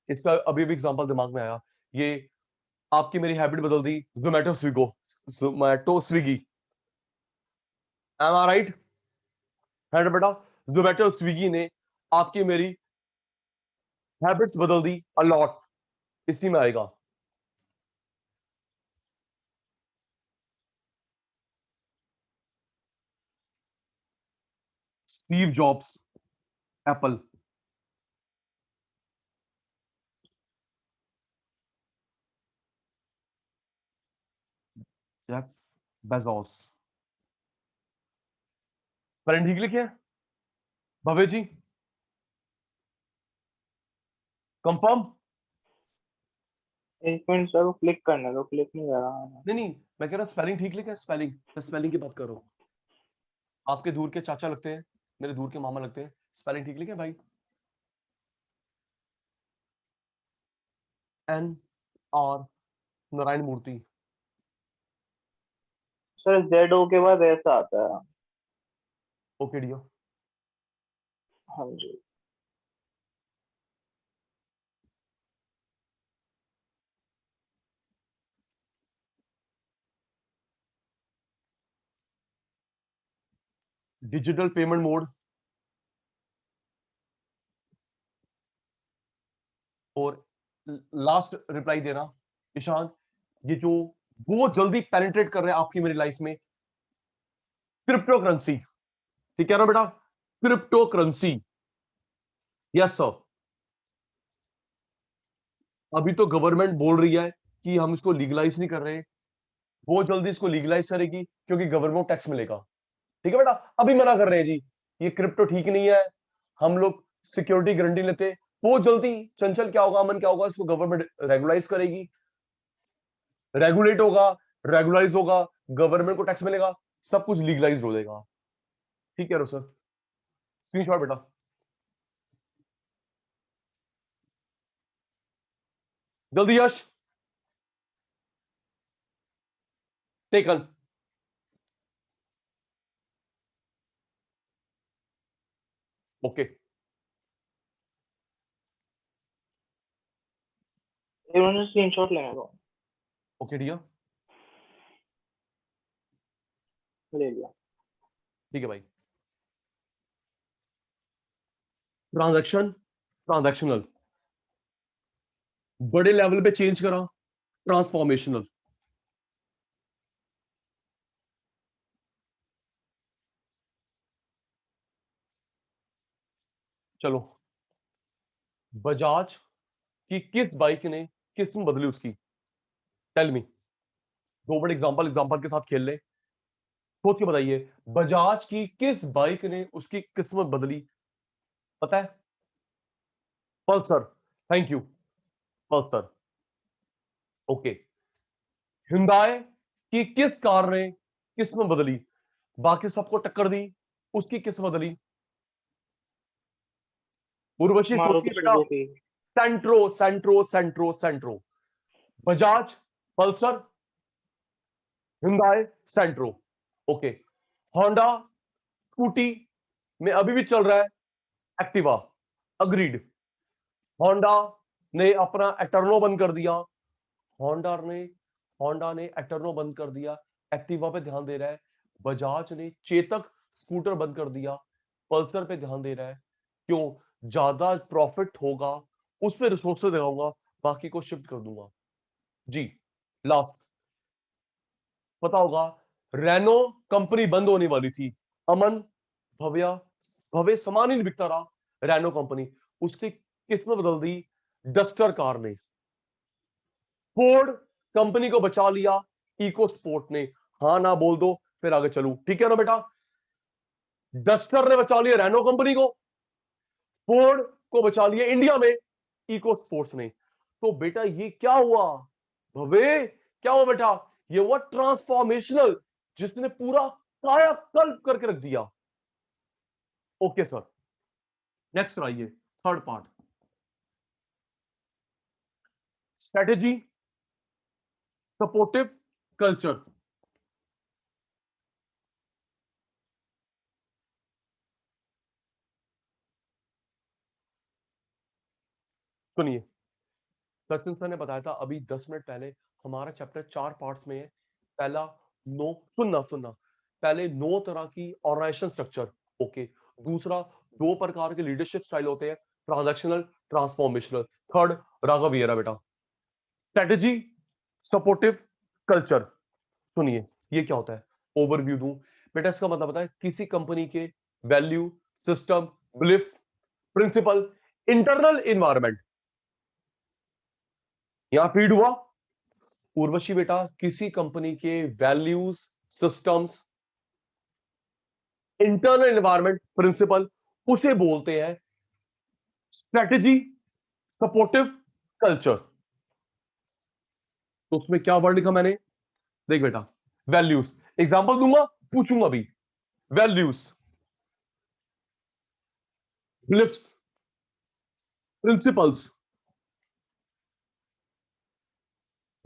इसका अभी भी एग्जांपल दिमाग में आया, ये आपकी मेरी हैबिट बदल दी, जोमेटो स्विगो, जोमेटो स्विगी, एम आई राइट? है ना बेटा, जोमेटो स्विगी ने आपकी मेरी हैबिट्स बदल दी अलॉट, इसी में आएगा। Steve jobs, Apple. Jeff Bezos, friend ठीक लिखे हैं? भवे जी, कंफर्म? एक मिनट सर, वो क्लिक करने दो, क्लिक नहीं कर रहा मैं। नहीं नहीं, मैं कह रहा हूँ स्पेलिंग ठीक लिखे, स्पेलिंग, मैं स्पेलिंग की बात करो। आपके दूर के चाचा लगते हैं, मेरे दूर के मामा लगते हैं, स्पेलिंग ठीक लिखे भाई? N R Narayana Murthy. Sir Z O के बाद ऐसा आता है। ओके डियो। हाँ जी। डिजिटल पेमेंट मोड, और लास्ट रिप्लाई देना ईशान, ये जो बहुत जल्दी पेनिट्रेट कर रहे हैं आपकी मेरी लाइफ में, क्रिप्टो करेंसी। ठीक है ना बेटा, क्रिप्टो करेंसी। यस सर, अभी तो गवर्नमेंट बोल रही है कि हम इसको लीगलाइज नहीं कर रहे, बहुत जल्दी इसको लीगलाइज करेगी, क्योंकि गवर्नमेंट टैक्स मिलेगा। ठीक है बेटा, अभी मना कर रहे हैं जी, ये क्रिप्टो ठीक नहीं है, हम लोग सिक्योरिटी गारंटी लेते, बहुत जल्दी चंचल क्या होगा, अमन क्या होगा, इसको गवर्नमेंट रेगुलाइज करेगी, रेगुलेट होगा, रेगुलाइज होगा, गवर्नमेंट को टैक्स मिलेगा, सब कुछ लीगलाइज हो जाएगा। ठीक है सर, स्क्रीनशॉट बेटा। जल्दी यश, टेकन। ओके इन्होंने स्क्रीनशॉट लेना था, ओके डियर, ले लिया। ठीक है भाई। ट्रांजैक्शन, ट्रांजैक्शनल, बड़े लेवल पे चेंज करा, ट्रांसफॉर्मेशनल। चलो, बजाज की किस बाइक ने किस्म बदली उसकी? Tell me. दो बड़े एग्जांपल एग्जांपल के साथ खेल ले, सोच के बताइए। बजाज की किस बाइक ने उसकी किस्मत बदली? पता है? Pulsar. Thank you, Pulsar. Okay. Hyundai की किस कार ने किस्मत बदली? बाकी सबको टक्कर दी, उसकी किस्मत बदली? उर्वशी मारुति सोचिए बेटा। सुजुकी। सेंट्रो, सेंट्रो, सेंट्रो, सेंट्रो। बजाज, पल्सर, हिंदाई, सेंट्रो। ओके। होंडा स्कूटी में अभी भी चल रहा है एक्टिवा, अग्रीड। होंडा ने अपना एटर्नो बंद कर दिया, होंडा ने होंडा ने एटर्नो बंद कर दिया, एक्टिवा पे ध्यान दे रहा है। बजाज ने चेतक स्कूटर बंद कर दिया, पल्सर पे ध्यान दे रहा है। क्यों? ज्यादा प्रॉफिट होगा, उस पर रिसोर्सेज लगाऊंगा, बाकी को शिफ्ट कर दूंगा। जी। लास्ट, पता होगा, रेनो कंपनी बंद होने वाली थी। अमन, भव्या, भव्य सामान ही नहीं बिकता रहा रेनो कंपनी, उसकी किस्मत बदल दी डस्टर कार ने। फोर्ड कंपनी को बचा लिया इको स्पोर्ट ने। हाँ ना बोल दो, फिर आगे चलू, ठीक है ना बेटा? डस्टर ने बचा लिया रेनो कंपनी को, फोर्ड को बचा लिया इंडिया में इको स्पोर्ट्स ने। तो बेटा ये क्या हुआ भवे? क्या हुआ बेटा? ये हुआ ट्रांसफॉर्मेशनल, जिसने पूरा कायाकल्प करके रख दिया। ओके सर, नेक्स्ट आइए, third part, strategy, supportive culture. सुनिए, सचिन सर ने बताया था अभी 10 मिनट पहले, हमारा चैप्टर 4 पार्ट्स में है। पहला, नो, सुनना सुनना, पहले 9 तरह की ऑर्गेनाइजेशन स्ट्रक्चर। ओके। दूसरा, 2 प्रकार के लीडरशिप स्टाइल होते हैं, ट्रांजैक्शनल, ट्रांसफॉर्मेशनल। थर्ड, राघव येरा बेटा, स्ट्रेटेजी, सपोर्टिव कल्चर। सुनिए, ये क्या होता है, ओवरव्यू दूं बेटा। इसका मतलब होता है किसी कंपनी के value, system, belief, principle, internal environment. यहां फीड हुआ उर्वशी बेटा, किसी कंपनी के values, systems, internal environment, principle, उसे बोलते हैं स्ट्रेटेजी, सपोर्टिव कल्चर। तो उसमें क्या वर्ड लिखा मैंने? देख बेटा, वैल्यूज, एग्जांपल दूंगा, पूछूंगा भी। Values, beliefs, principles,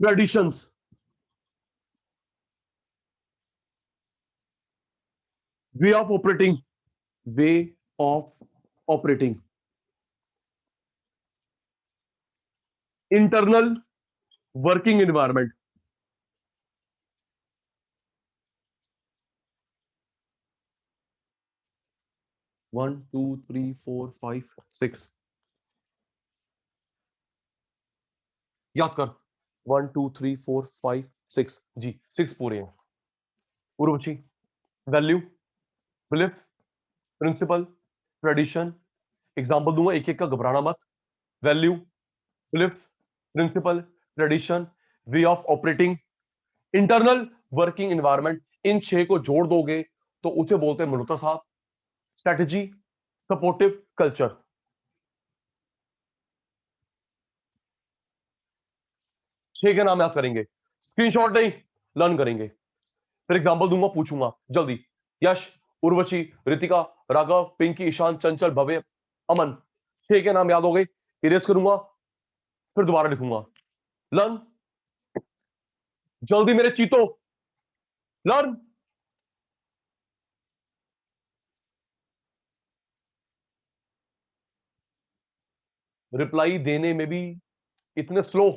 traditions, way of operating, way of operating, internal working environment. 1 2 3 4 5 6, याद कर। 1 2 3 4 5 6, जी 6 पूरे हैं। Urvashi, value, belief, principle, tradition. Example दूंगा एक एक का, घबराना मत। Value, belief, principle, tradition, way of operating, internal working environment. इन 6 को जोड़ दोगे तो उसे बोलते हैं मल्होत्रा साहब स्ट्रेटेजी, सपोर्टिव कल्चर। 6 के नाम याद करेंगे, स्क्रीनशॉट नहीं, लर्न करेंगे। फिर एग्जांपल दूंगा, पूछूंगा जल्दी। यश, उर्वशी, रितिका, राघव, पिंकी, ईशान, चंचल, भव्य, अमन। 6 के नाम याद हो गए, इरेज करूंगा, फिर दोबारा लिखूंगा। लर्न, जल्दी मेरे चीतो, लर्न। रिप्लाई देने में भी इतने स्लो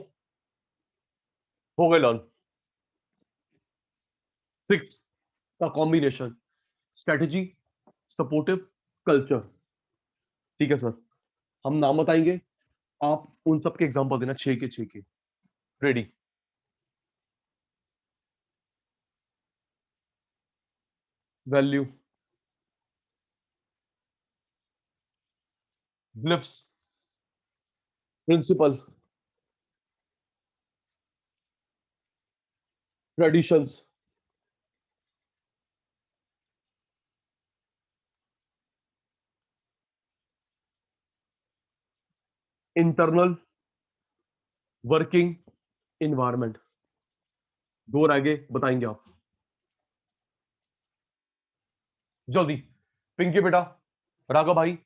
हो गए लर्न। 6 का कॉम्बिनेशन, स्ट्रेटेजी, सपोर्टिव, कल्चर। ठीक है सर, हम नाम बताएंगे, आप उन सब के एग्जांपल देना, 6 के 6 के। Ready? Value, beliefs, principle, traditions, internal working environment. दो रह गए, बताएंगे आप जल्दी। पिंकी बेटा, राघव भाई,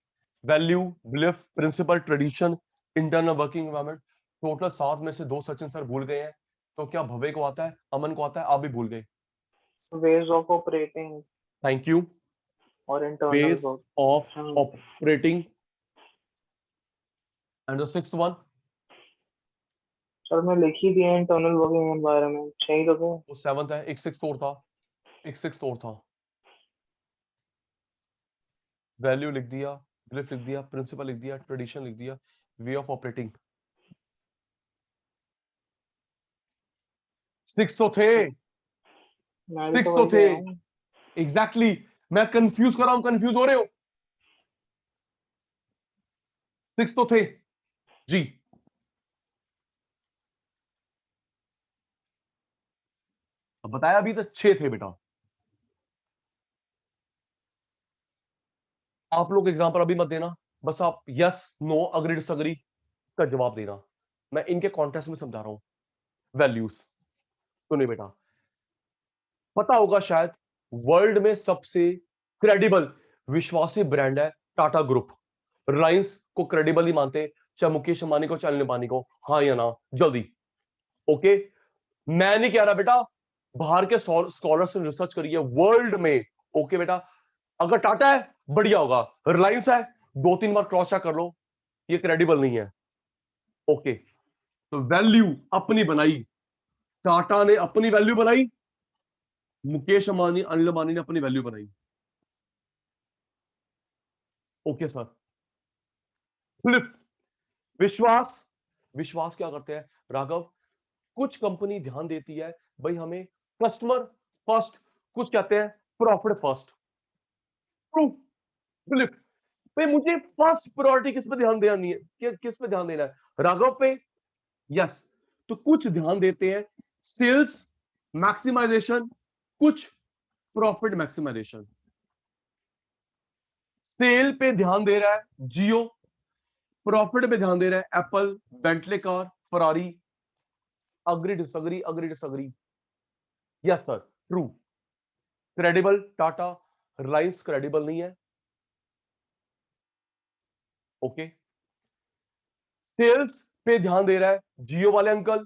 value, belief, principle, tradition, internal working environment. Total 7 में से 2 सचिन सर भूल गए हैं, तो क्या भव्य को आता है, अमन को आता है? आप भी भूल गए। Ways of operating thank you. और internal ways work. Of operating. And the sixth one? Sir मैं लिख ही दिया इंटरनल वर्किंग एनवायरनमेंट, सही तो है। वो 7th है, एक 6th और था, एक 6th और था। वैल्यू लिख दिया, ग्लिफ लिख दिया, प्रिंसिपल लिख दिया, ट्रेडिशन लिख दिया, वे ऑफ ऑपरेटिंग। 6 तो थे, मैं भी 6 तो तो वही थे, कह रहा हूँ। एग्जैक्टली मैं कंफ्यूज कर रहा हूं, कंफ्यूज हो रहे हो? 6 तो थे जी। अब बताया, अभी तक 6 थे बेटा। आप लोग एग्जांपल अभी मत देना, बस आप यस नो अग्री डिसअग्री का जवाब देना। मैं इनके कॉन्टेक्स्ट में समझा रहा हूं। वैल्यूज सुनिए बेटा, पता होगा शायद वर्ल्ड में सबसे क्रेडिबल, विश्वासी ब्रांड है टाटा ग्रुप। रिलायंस को क्रेडिबल ही मानते, चाहे मुकेश अंबानी को, चाहे अनिल अंबानी को। हाँ या ना जल्दी? ओके, मैं नहीं कह रहा बेटा, बाहर के स्कॉलर्स ने रिसर्च करी है वर्ल्ड में। ओके बेटा, अगर टाटा है बढ़िया होगा, रिलायंस है 2-3 बार क्रॉस चेक कर लो, ये क्रेडिबल नहीं है। ओके, तो वैल्यू अपनी बनाई, टाटा ने अपनी वैल्यू बनाई, मुकेश अंबानी, अनिल अंबानी ने अपनी वैल्यू बनाई। Okay sir. फिलिप, विश्वास, विश्वास क्या करते हैं राघव? कुछ कंपनी ध्यान देती है भाई हमें कस्टमर फर्स्ट, कुछ कहते हैं प्रॉफिट फर्स्ट। ट्रू। फिलिप पे मुझे फर्स्ट प्रायोरिटी किस पे ध्यान देना नहीं है, किस पे ध्यान देना है राघव पे? यस। तो कुछ ध्यान देते हैं सेल्स मैक्सिमाइजेशन, कुछ प्रॉफिट मैक्सिमाइजेशन। सेल पे ध्यान दे रहा है जियो, प्रॉफिट पे ध्यान दे रहा है Apple, Bentley car, Ferrari. Agree disagree, agree disagree? Yes sir, true. Credible Tata, Reliance credible नहीं है। ओके, सेल्स पे ध्यान दे रहा है जियो वाले अंकल,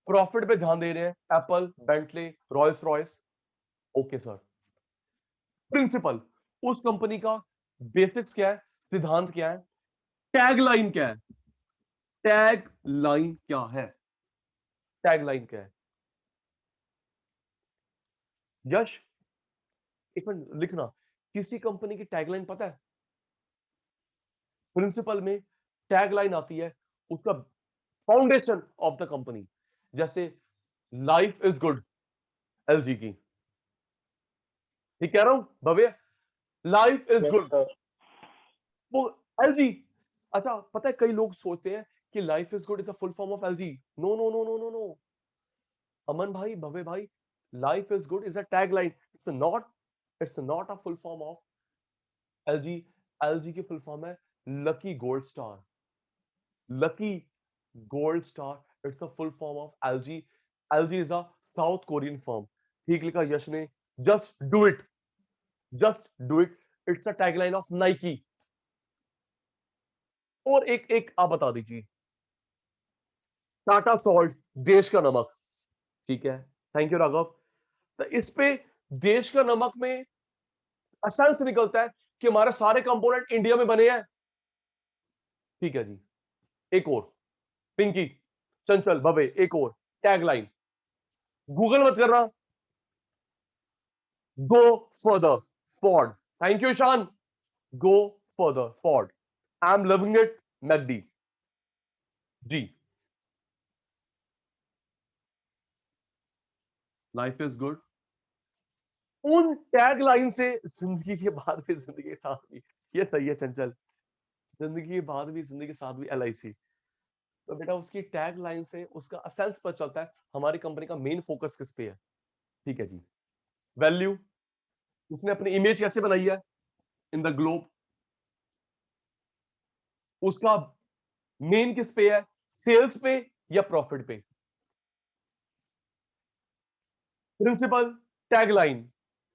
प्रॉफिट पे ध्यान दे रहे हैं Apple, Bentley, Rolls Royce. Okay sir. Principle, उस कंपनी का बेसिक्स क्या है, सिद्धांत क्या है, टैग लाइन क्या है? टैग लाइन क्या है? टैग लाइन क्या है? यश, एक मिनट लिखना, किसी कंपनी की टैगलाइन पता है? प्रिंसिपल में टैगलाइन आती है उसका फाउंडेशन ऑफ द कंपनी। जैसे लाइफ इज गुड, एलजी की। ठीक कह रहा हूं Bhavya? Life is yes good, sir. वो एलजी। अच्छा, पता है कई लोग सोचते हैं कि life is good is the full form of LG. No no no no no no, Aman भाई, भव्य भाई, life is good is a tagline, it's not a full form of LG. LG की फुल फॉर्म है lucky gold star. Lucky gold star, it's the full form of LG. LG is a south Korean firm. ठीक लिखा यश ने, just do it, just do it, it's a tagline of Nike. और एक एक आप बता दीजिए, टाटा सॉल्ट, देश का नमक। ठीक है, थैंक यू राघव। तो इस पे देश का नमक में एसेंस निकलता है कि हमारे सारे कंपोनेंट इंडिया में बने हैं। ठीक है जी। एक और, पिंकी, चंचल, भवे, एक और टैगलाइन, गूगल मत करना, go further, Ford, thank you Ishaan, go further, Ford, I am loving it, McD, जी, लाइफ इज गुड। उन टैगलाइन से जिंदगी के बाद भी जिंदगी के साथ भी, ये सही है चंचल, जिंदगी के बाद भी जिंदगी के साथ भी LIC। तो बेटा उसकी टैग लाइन से उसका असेंस पता चलता है हमारी कंपनी का मेन फोकस किस पे है। ठीक है जी, वैल्यू, उसने अपनी इमेज कैसे बनाई है इन द ग्लोब, उसका मेन किस पे है, सेल्स पे या प्रॉफिट पे। Principle, tag line,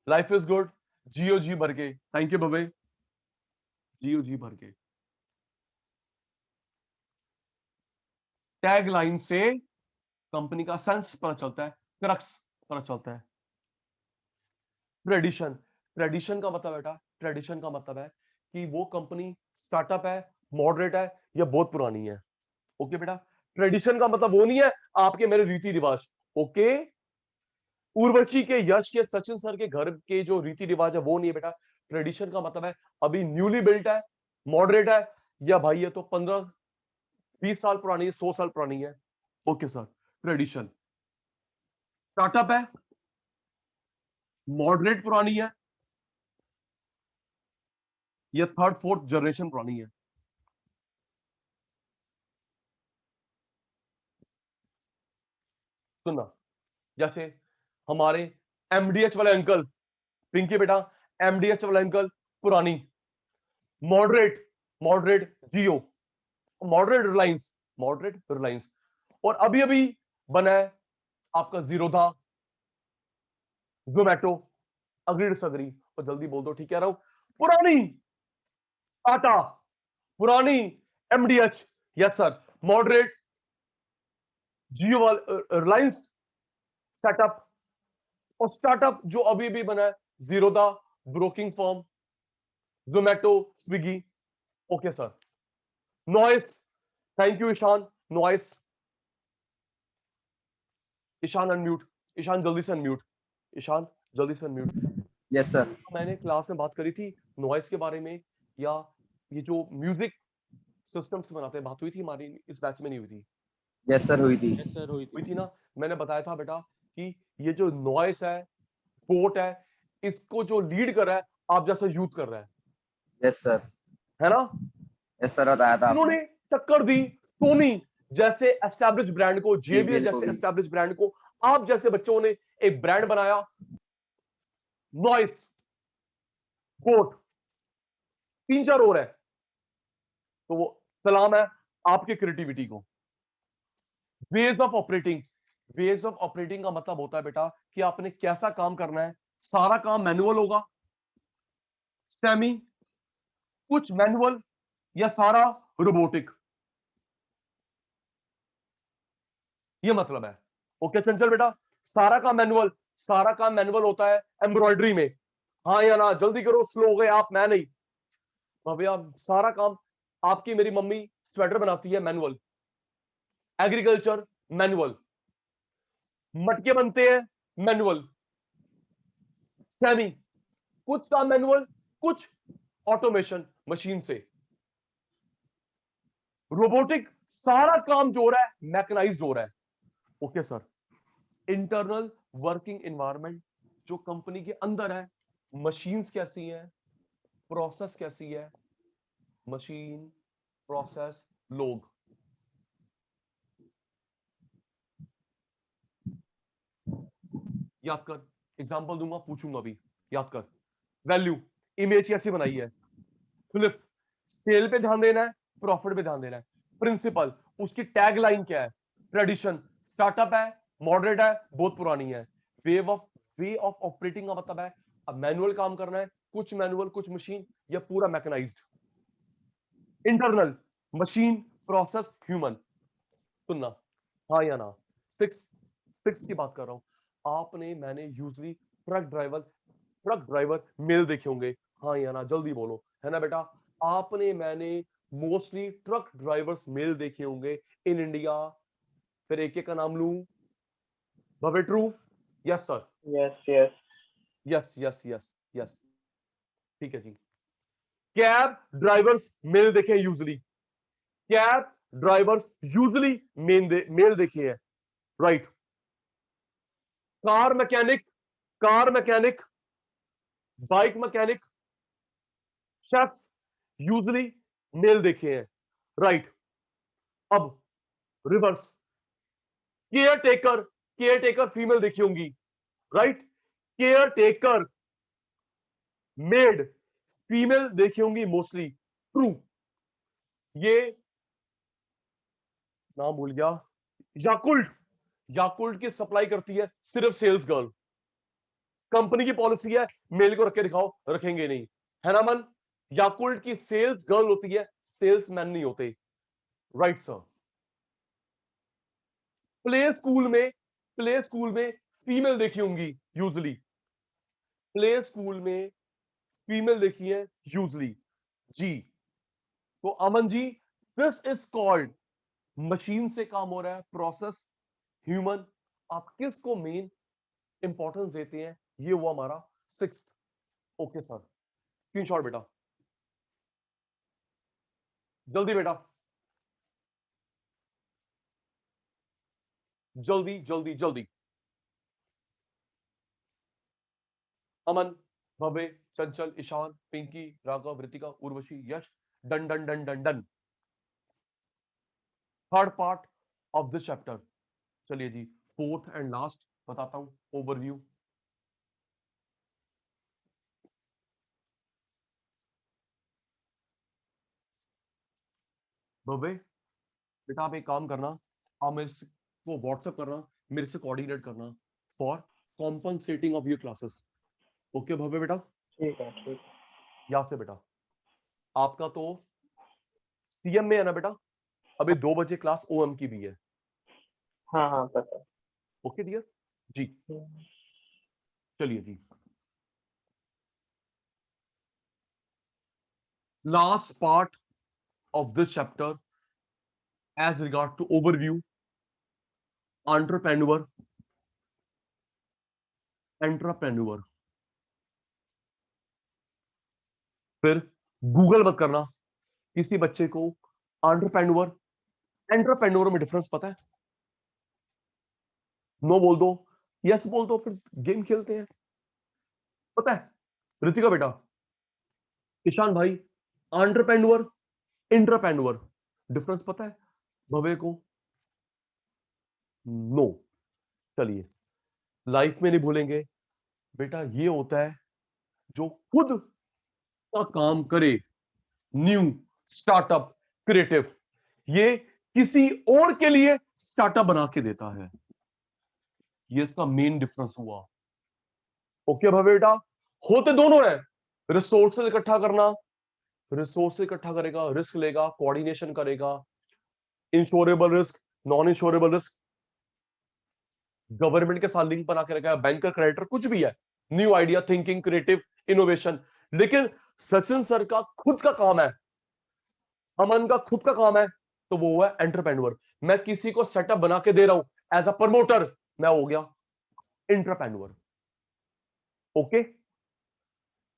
life is good, जियो जी भर के, थैंक यू बबे, जियो जी भर के। टैग लाइन से कंपनी का सेंस पता चलता है, क्रक्स पता चलता है। ट्रेडिशन, ट्रेडिशन का मतलब बेटा, ट्रेडिशन का मतलब है कि वो कंपनी स्टार्टअप है, मॉडरेट है या बहुत पुरानी है। ओके बेटा, ट्रेडिशन का मतलब वो नहीं है आपके मेरे रीति रिवाज। ओके, उर्वशी के, यश के, सचिन सर के घर के जो रीति रिवाज है वो नहीं है बेटा। ट्रेडिशन का मतलब है अभी न्यूली बिल्ट है, मॉडरेट है, या भाई ये तो 15-20 साल पुरानी है, 100 साल पुरानी है। ओके सर, ट्रेडिशन, स्टार्टअप है, मॉडरेट पुरानी है या थर्ड फोर्थ जनरेशन पुरानी है। सुनना, जैसे हमारे MDH वाले अंकल, पिंकी बेटा, MDH वाले अंकल पुरानी, मॉडरेट, मॉडरेट जियो, मॉडरेट रिलायंस, मॉडरेट रिलायंस, और अभी अभी बना है आपका जीरोधा, जोमैटो, अग्री डिसअग्री, और जल्दी बोल दो ठीक कह रहा हूं, पुरानी टाटा, पुरानी MDH, यस सर, मॉडरेट जियो वाले रिलायंस, सेटअप, और स्टार्टअप जो अभी भी बना है Zerodha, broking firm, Zomato, Swiggy. Okay sir, noise, thank you Ishaan, noise, Ishaan unmute, Ishaan जल्दी से अनम्यूट, ईशान जल्दी से अनम्यूट। Yes sir. मैंने क्लास में बात करी थी नॉइस के बारे में, या ये जो म्यूजिक सिस्टम्स बनाते हैं, बात हुई थी हमारी इस बैच में, नहीं हुई थी? यस सर हुई थी। हुई थी ना। मैंने बताया था बेटा कि ये जो नॉइस है, पोर्ट है, इसको जो लीड कर रहा है आप जैसा यूथ कर रहा यस सर। है ना। यस सर बताया था आपने। इन्होंने टक्कर दी सोनी जैसे एस्टैब्लिश ब्रांड को, जी JBL बिल्कुल जैसे भी। एस्टैब्लिश ब्रांड को। आप जैसे बच्चों ने एक ब्रांड बनाया, नॉइस, पोर्ट, 3-4 और है, तो वो सलाम है आपकी क्रिएटिविटी को। Veg of operating, veg of operating का मतलब होता है बेटा कि आपने कैसा काम करना है। सारा काम मैनुअल होगा, सेमी, कुछ मैनुअल, या सारा रोबोटिक, ये मतलब है। ओके चंचल बेटा, सारा काम मैनुअल, सारा काम मैनुअल होता है एम्ब्रॉयडरी में, हाँ या ना, जल्दी करो, स्लो हो गए आप, मैं नहीं। भैया सारा काम, आपकी मेरी मम्मी स्वेटर बनाती है मैनुअल, एग्रीकल्चर मैनुअल, मटके बनते हैं मैनुअल, सेमी, कुछ काम मैनुअल, कुछ ऑटोमेशन मशीन से, रोबोटिक सारा काम जो हो रहा है मैकेनाइज्ड हो रहा है। Okay sir, internal working environment जो कंपनी के अंदर है, मशीन्स कैसी हैं, प्रोसेस कैसी है, मशीन, प्रोसेस, लोग। याद कर, एग्जांपल दूंगा, पूछूंगा अभी, याद कर। वैल्यू, इमेज कैसी बनाई है, फिलिप, सेल पे ध्यान देना है, प्रॉफिट पे ध्यान देना है। प्रिंसिपल, उसकी टैग लाइन क्या है, ट्रेडिशन, स्टार्टअप है, मॉडरेट है, बहुत पुरानी है। वे ऑफ ऑपरेटिंग का मतलब है अब मैनुअल काम करना है, कुछ मैनुअल कुछ मशीन, या पूरा mechanised. Internal, machine, process, human. सुनना, हाँ या ना। सिक्स, सिक्स की बात कर रहा हूं। आपने मैंने यूजली ट्रक ड्राइवर मेल देखे होंगे, हाँ या ना, जल्दी बोलो, है ना बेटा। आपने मैंने मोस्टली ट्रक ड्राइवर्स मेल देखे होंगे इन इंडिया। फिर एक एक का नाम लूं। भवे true? Yes sir. Yes yes. Yes yes yes yes, ठीक है जी। कैब ड्राइवर्स मेल देखे हैं usually. Cab drivers usually male देखे हैं, right. Car mechanic, car mechanic, bike mechanic, chef usually male देखे हैं, राइट। अब reverse, caretaker, caretaker female देखी होंगी, right. Caretaker maid female देखी होंगी मोस्टली, ट्रू। ये नाम भूल गया, याकुल्ट, याकुल्ट की सप्लाई करती है सिर्फ सेल्स गर्ल। कंपनी की पॉलिसी है मेल को रख के दिखाओ, रखेंगे नहीं, है ना मन। याकुल्ट की सेल्स गर्ल होती है, सेल्समैन नहीं होते, राइट सर। प्ले स्कूल में फीमेल देखी होंगी यूजली, प्ले स्कूल में फीमेल देखी है यूजली जी। तो Aman ji, this is called, machine से काम हो रहा है, प्रोसेस ह्यूमन। आप किसको मेन इंपॉर्टेंस देते हैं, ये हुआ हमारा 6th। ओके सर, स्क्रीनशॉट बेटा, जल्दी बेटा, जल्दी जल्दी जल्दी। Aman, Bhavya, Chanchal, Ishan, Pinky, Raghav, Ritika, Urvashi, Yash, done done done done done. Third part of this chapter, चलिए जी, फोर्थ एंड लास्ट बताता हूं ओवरव्यू। भव्य बेटा, आप एक काम करना, आप मेरे से को व्हाट्सएप करना, मेरे से कोऑर्डिनेट करना for compensating of your classes. Okay Bhavya बेटा, ठीक है ठीक। यहां से बेटा, आपका तो सीएम में है ना बेटा, अभी 2 बजे क्लास ओएम की भी है। हाँ हाँ पता। ओके डियर जी, हम्म, चलिए जी, last part of this chapter as regard to overview, entrepreneur, entrepreneur। फिर गूगल मत करना, किसी बच्चे को entrepreneur एंटरप्रेन्योर में डिफरेंस पता है? नो बोल दो, यस बोल दो, फिर गेम खेलते हैं। पता है ऋतिका बेटा, ईशान भाई, entrepreneur, इंटरप्रेन्योर डिफरेंस पता है भव्य को? नो। चलिए, लाइफ में नहीं भूलेंगे बेटा, ये होता है जो खुद का काम करे, न्यू स्टार्टअप, क्रिएटिव, ये किसी और के लिए स्टार्टअप बना के देता है, ये इसका मेन डिफरेंस हुआ। ओके भाई बेटा, होते दोनों है, रिसोर्सेज इकट्ठा करना, रिसोर्स इकट्ठा करेगा, रिस्क लेगा, कोऑर्डिनेशन करेगा, insurable risk, non insurable risk, government के साथ लिंक बना के रखा है, बैंकर, क्रेडिटर, कुछ भी है, new idea, thinking, creative, innovation. लेकिन सचिन सर का खुद का काम है, अमन का खुद का काम है, तो वो है एंटरप्रेन्योर। मैं किसी को सेटअप बना के दे रहा हूं एज अ प्रमोटर, मैं हो गया एंटरप्रेन्योर। ओके,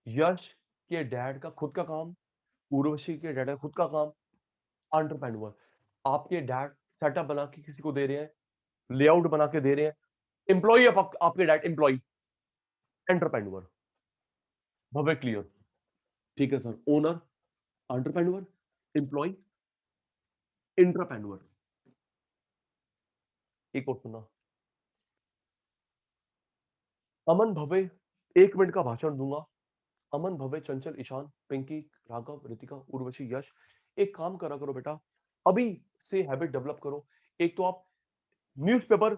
यश के डैड का खुद का काम, उर्वशी के डैड का खुद का काम, एंटरप्रेन्योर। आपके डैड सेटअप बना के किसी को दे रहे हैं, लेआउट बना के दे रहे हैं, एम्प्लॉय आपके dad employee, entrepreneur. Bhavya clear? ठीक है sir, owner, entrepreneur, employee, entrepreneur. एक और सुना, अमन भव्य 1 मिनट का भाषण दूंगा। अमन, भव्य, चंचल, ईशान, पिंकी, राघव, ऋतिका, उर्वशी, यश, एक काम करा करो बेटा, अभी से हैबिट डेवलप करो। एक तो आप न्यूज़पेपर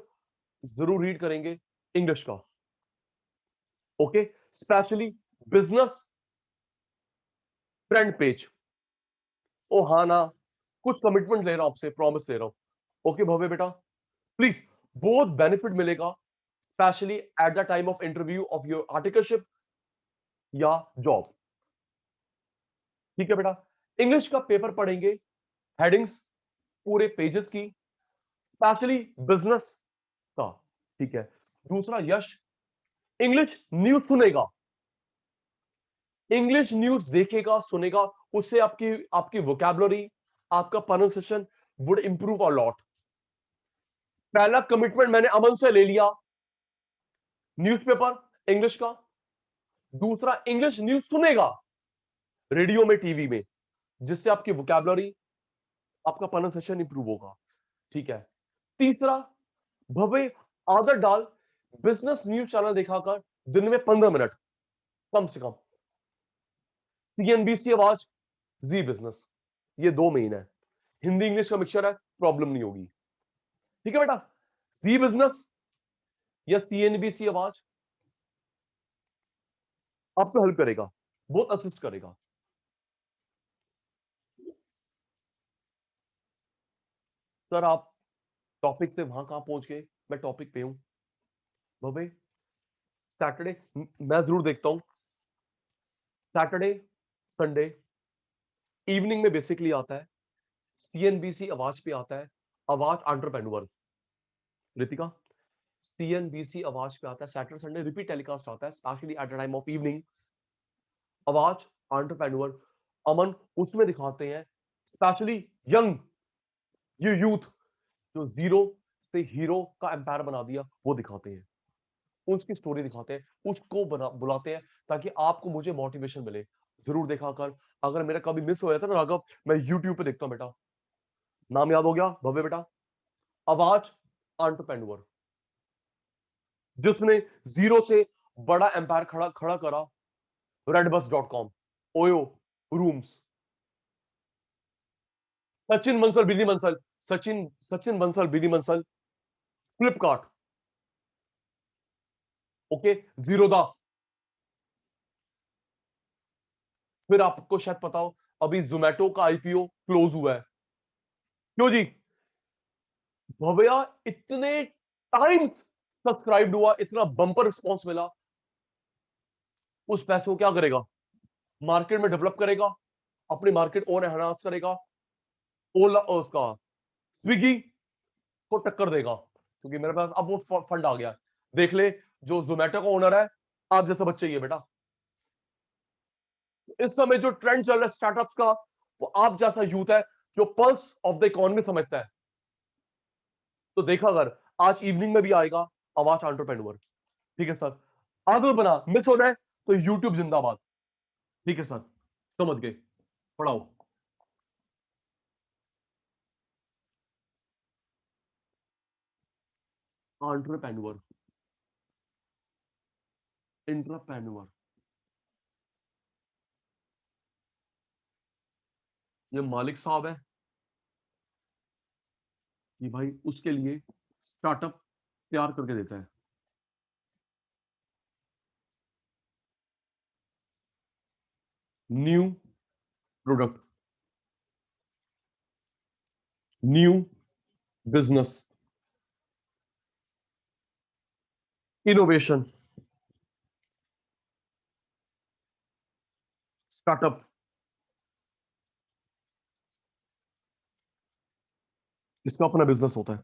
जरूर रीड करेंगे इंग्लिश का, okay, specially business front page. ओ हाँ ना, कुछ कमिटमेंट ले रहा हूं आपसे, प्रॉमिस ले रहा हूं। ओके भव्य बेटा, प्लीज, बहुत बेनिफिट मिलेगा, specially at the time of interview of your articleship या जॉब। ठीक है बेटा, इंग्लिश का पेपर पढ़ेंगे, हेडिंग्स पूरे पेजेस की, स्पेशली बिजनेस का, ठीक है। दूसरा, यश इंग्लिश न्यूज सुनेगा, इंग्लिश न्यूज देखेगा, सुनेगा, उससे आपकी आपकी वोकैबुलरी, आपका pronunciation would improve a lot. पहला कमिटमेंट मैंने अमन से ले लिया, न्यूज़पेपर इंग्लिश का। दूसरा, इंग्लिश न्यूज सुनेगा रेडियो में, टीवी में, जिससे आपकी वोकैबुलरी, आपका प्रोनाउंसिएशन इंप्रूव होगा, ठीक है। तीसरा, भव्य आदत डाल, बिजनेस न्यूज चैनल देखा कर दिन में 15 मिनट कम से कम। सीएनबीसी आवाज, जी बिजनेस, ये 2 मेन है। हिंदी इंग्लिश का मिक्सचर है, प्रॉब्लम नहीं होगी, ठीक है बेटा। जी बिजनेस या सीएनबीसी आवाज आपको हेल्प करेगा, बहुत असिस्ट करेगा। सर आप टॉपिक से वहां कहां पहुंच गए? मैं टॉपिक पे हूं भव्य। सैटरडे मैं जरूर देखता हूं, सैटरडे संडे इवनिंग में बेसिकली आता है, सीएनबीसी आवाज पे आता है, आवाज एंटरप्रेन्योर। रितिका, सीएनबीसी आवाज पे आता है, सैटरडे संडे रिपीट टेलीकास्ट आता है, specially at the time of evening, आवाज एंटरप्रेन्योर। अमन उसमें दिखाते हैं स्पेशली यंग, ये यूथ जो जीरो से हीरो का एम्पायर बना दिया, वो दिखाते हैं, उसकी स्टोरी दिखाते हैं, उसको बुलाते हैं, ताकि आपको मुझे मोटिवेशन मिले। जरूर देखा कर। अगर मेरा कभी मिस हो जाता है ना राघव, मैं यूट्यूब पे देखता हूं बेटा। नाम याद हो गया भव्य बेटा, आवाज एंटरप्रेन्योर, जिसने जीरो से बड़ा एम्पायर खड़ा खड़ा करा, redbus.com, ओयो, रूम्स, सचिन बंसल, बिली बंसल, सचिन सचिन बंसल, बिली बंसल, फ्लिपकार्ट, ओके, जीरोदा। फिर आपको शायद पता हो, अभी जोमेटो का आईपीओ क्लोज हुआ है, क्यों जी? भव्या इतने टाइम सब्सक्राइब हुआ, इतना बम्पर रिस्पॉन्स मिला, उस पैसे को क्या करेगा? मार्केट में डेवलप करेगा, अपनी मार्केट और एनहांस करेगा, ओला उसका स्विगी को टक्कर देगा, क्योंकि मेरे पास अब वो फंड आ गया। देख ले, जो जोमेटो का ओनर है, आप जैसा बच्चा ही है बेटा। इस समय जो ट्रेंड चल रहा है स्टार्टअप्स का, वो आप जैसा यूथ है, जो पल्स ऑफ द इकोनॉमी समझता है। तो देखा अगर आज इवनिंग में भी आएगा, आवाज एंटरप्रेन्योर, ठीक है सर। आगे बना मिस हो रहा है तो यूट्यूब जिंदाबाद, ठीक है सर, समझ गए, पढ़ाओ। एंटरप्रेन्योर, इंटरप्रेन्योर, ये मालिक साहब है कि भाई उसके लिए स्टार्टअप तैयार करके देता है। New product, new business, innovation, startup, इसका अपना बिजनेस होता है।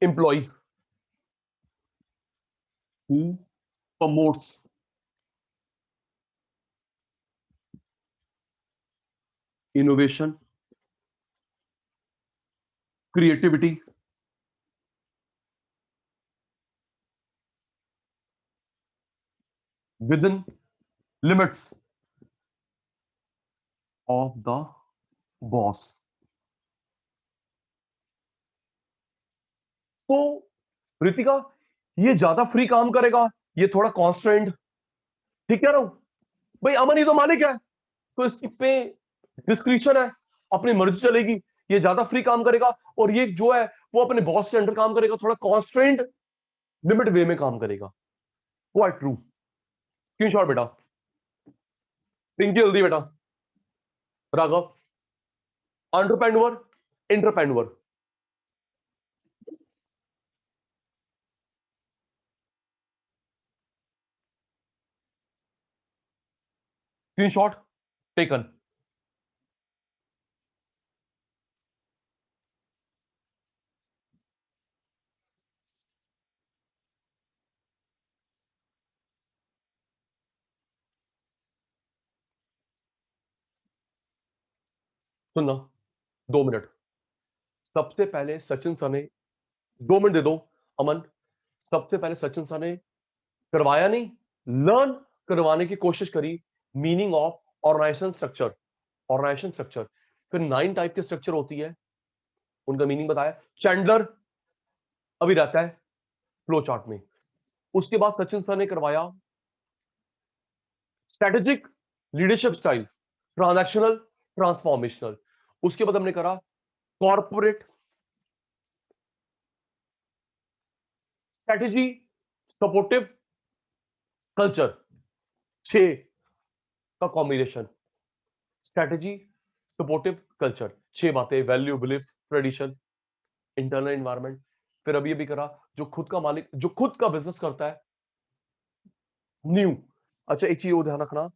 Employee who promotes innovation, creativity, within limits of the boss. तो रितिका, ये ज्यादा फ्री काम करेगा, ये थोड़ा कॉन्स्टेंट, ठीक कह रहा हूं भाई? अमन ही तो मालिक है, तो इसकी पे डिस्क्रिप्शन है, अपनी मर्जी चलेगी। ये ज्यादा फ्री काम करेगा, और ये जो है वो अपने बॉस से अंडर काम करेगा, थोड़ा कॉन्स्टेंट लिमिट वे में काम करेगा। Quite true. स्क्रीनशॉट बेटा, पिंकी हल्दी बेटा, Raghav, entrepreneur, entrepreneur, screenshot taken. सुनना, 2 मिनट। सबसे पहले सचिन सर ने, 2 मिनट दे दो अमन। सबसे पहले सचिन सर ने करवाया नहीं, लर्न करवाने की कोशिश करी meaning of organisation structure. Organisation structure, फिर 9 टाइप की स्ट्रक्चर होती है, उनका मीनिंग बताया। चैंडलर अभी रहता है फ्लो चार्ट में। उसके बाद सचिन सर ने करवाया strategic leadership style, transactional, transformational. उसके बाद हमने करा कॉर्पोरेट स्ट्रेटेजी, सपोर्टिव कल्चर। 6 का कॉम्बिनेशन, स्ट्रेटेजी, सपोर्टिव कल्चर, 6 बातें, value, belief, tradition, internal environment. फिर अभी अभी करा जो खुद का मालिक, जो खुद का बिजनेस करता है, न्यू। अच्छा, एक चीज वो ध्यान रखना,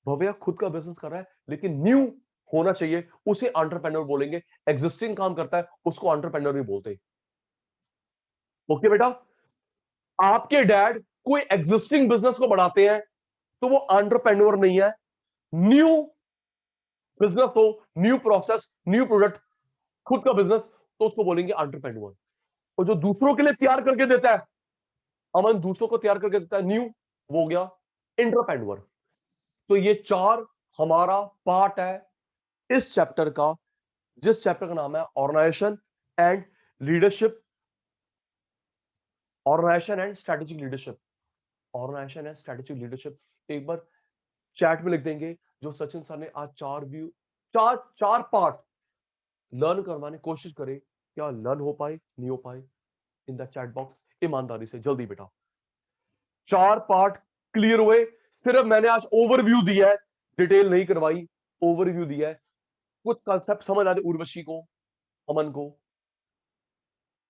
भव्या खुद का बिजनेस कर रहा है लेकिन न्यू होना चाहिए, उसे एंटरप्रेन्योर बोलेंगे। एग्जिस्टिंग काम करता है उसको एंटरप्रेन्योर नहीं बोलते। ओके बेटा, आपके डैड कोई एग्जिस्टिंग बिजनेस को बढ़ाते हैं तो वो एंटरप्रेन्योर नहीं है। न्यू बिजनेस हो, न्यू प्रोसेस, न्यू प्रोडक्ट, खुद का बिजनेस, तो उसको बोलेंगे एंटरप्रेन्योर। और जो दूसरों के लिए तैयार करके देता है, अमन दूसरों को तैयार करके देता है, न्यू, वो हो गया एंटरप्रेन्योर। तो ये 4 हमारा पार्ट है इस चैप्टर का, जिस चैप्टर का नाम है organisation and leadership, organisation and strategic leadership, organisation and strategic leadership. एक बार चैट में लिख देंगे जो सचिन सर ने आज 4 व्यू, 4 पार्ट लर्न करवाने की कोशिश करे, क्या लर्न हो पाए, नहीं हो पाए, इन द चैट बॉक्स ईमानदारी से जल्दी बेटा। 4 पार्ट क्लियर हुए? सिर्फ मैंने आज ओवरव्यू दिया है, डिटेल नहीं करवाई, ओवरव्यू दिया है। कुछ कॉन्सेप्ट समझ आ रहे उर्वशी को, अमन को?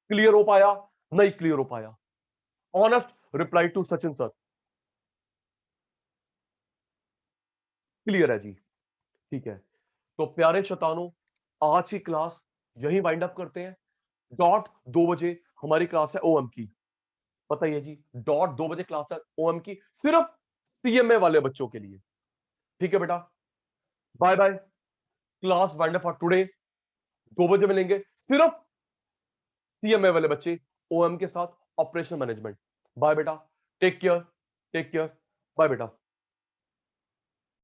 क्लियर हो पाया? नहीं क्लियर हो पाया? Honest reply to Sachin sir, clear है जी? ठीक है, तो प्यारे शैतानों, आज की क्लास यही वाइंड अप करते हैं। डॉट 2 बजे हमारी क्लास है ओएम की, पता ही है जी, डॉट 2 बजे क्लास है ओएम की, सिर्फ सीएमए वाले बच्चों के लिए। ठीक है बेटा, bye bye, class wind up for today. 2 बजे मिलेंगे सिर्फ सीएमए वाले बच्चे ओएम के साथ, ऑपरेशनल मैनेजमेंट। बाय बेटा, take care, take care, bye बेटा।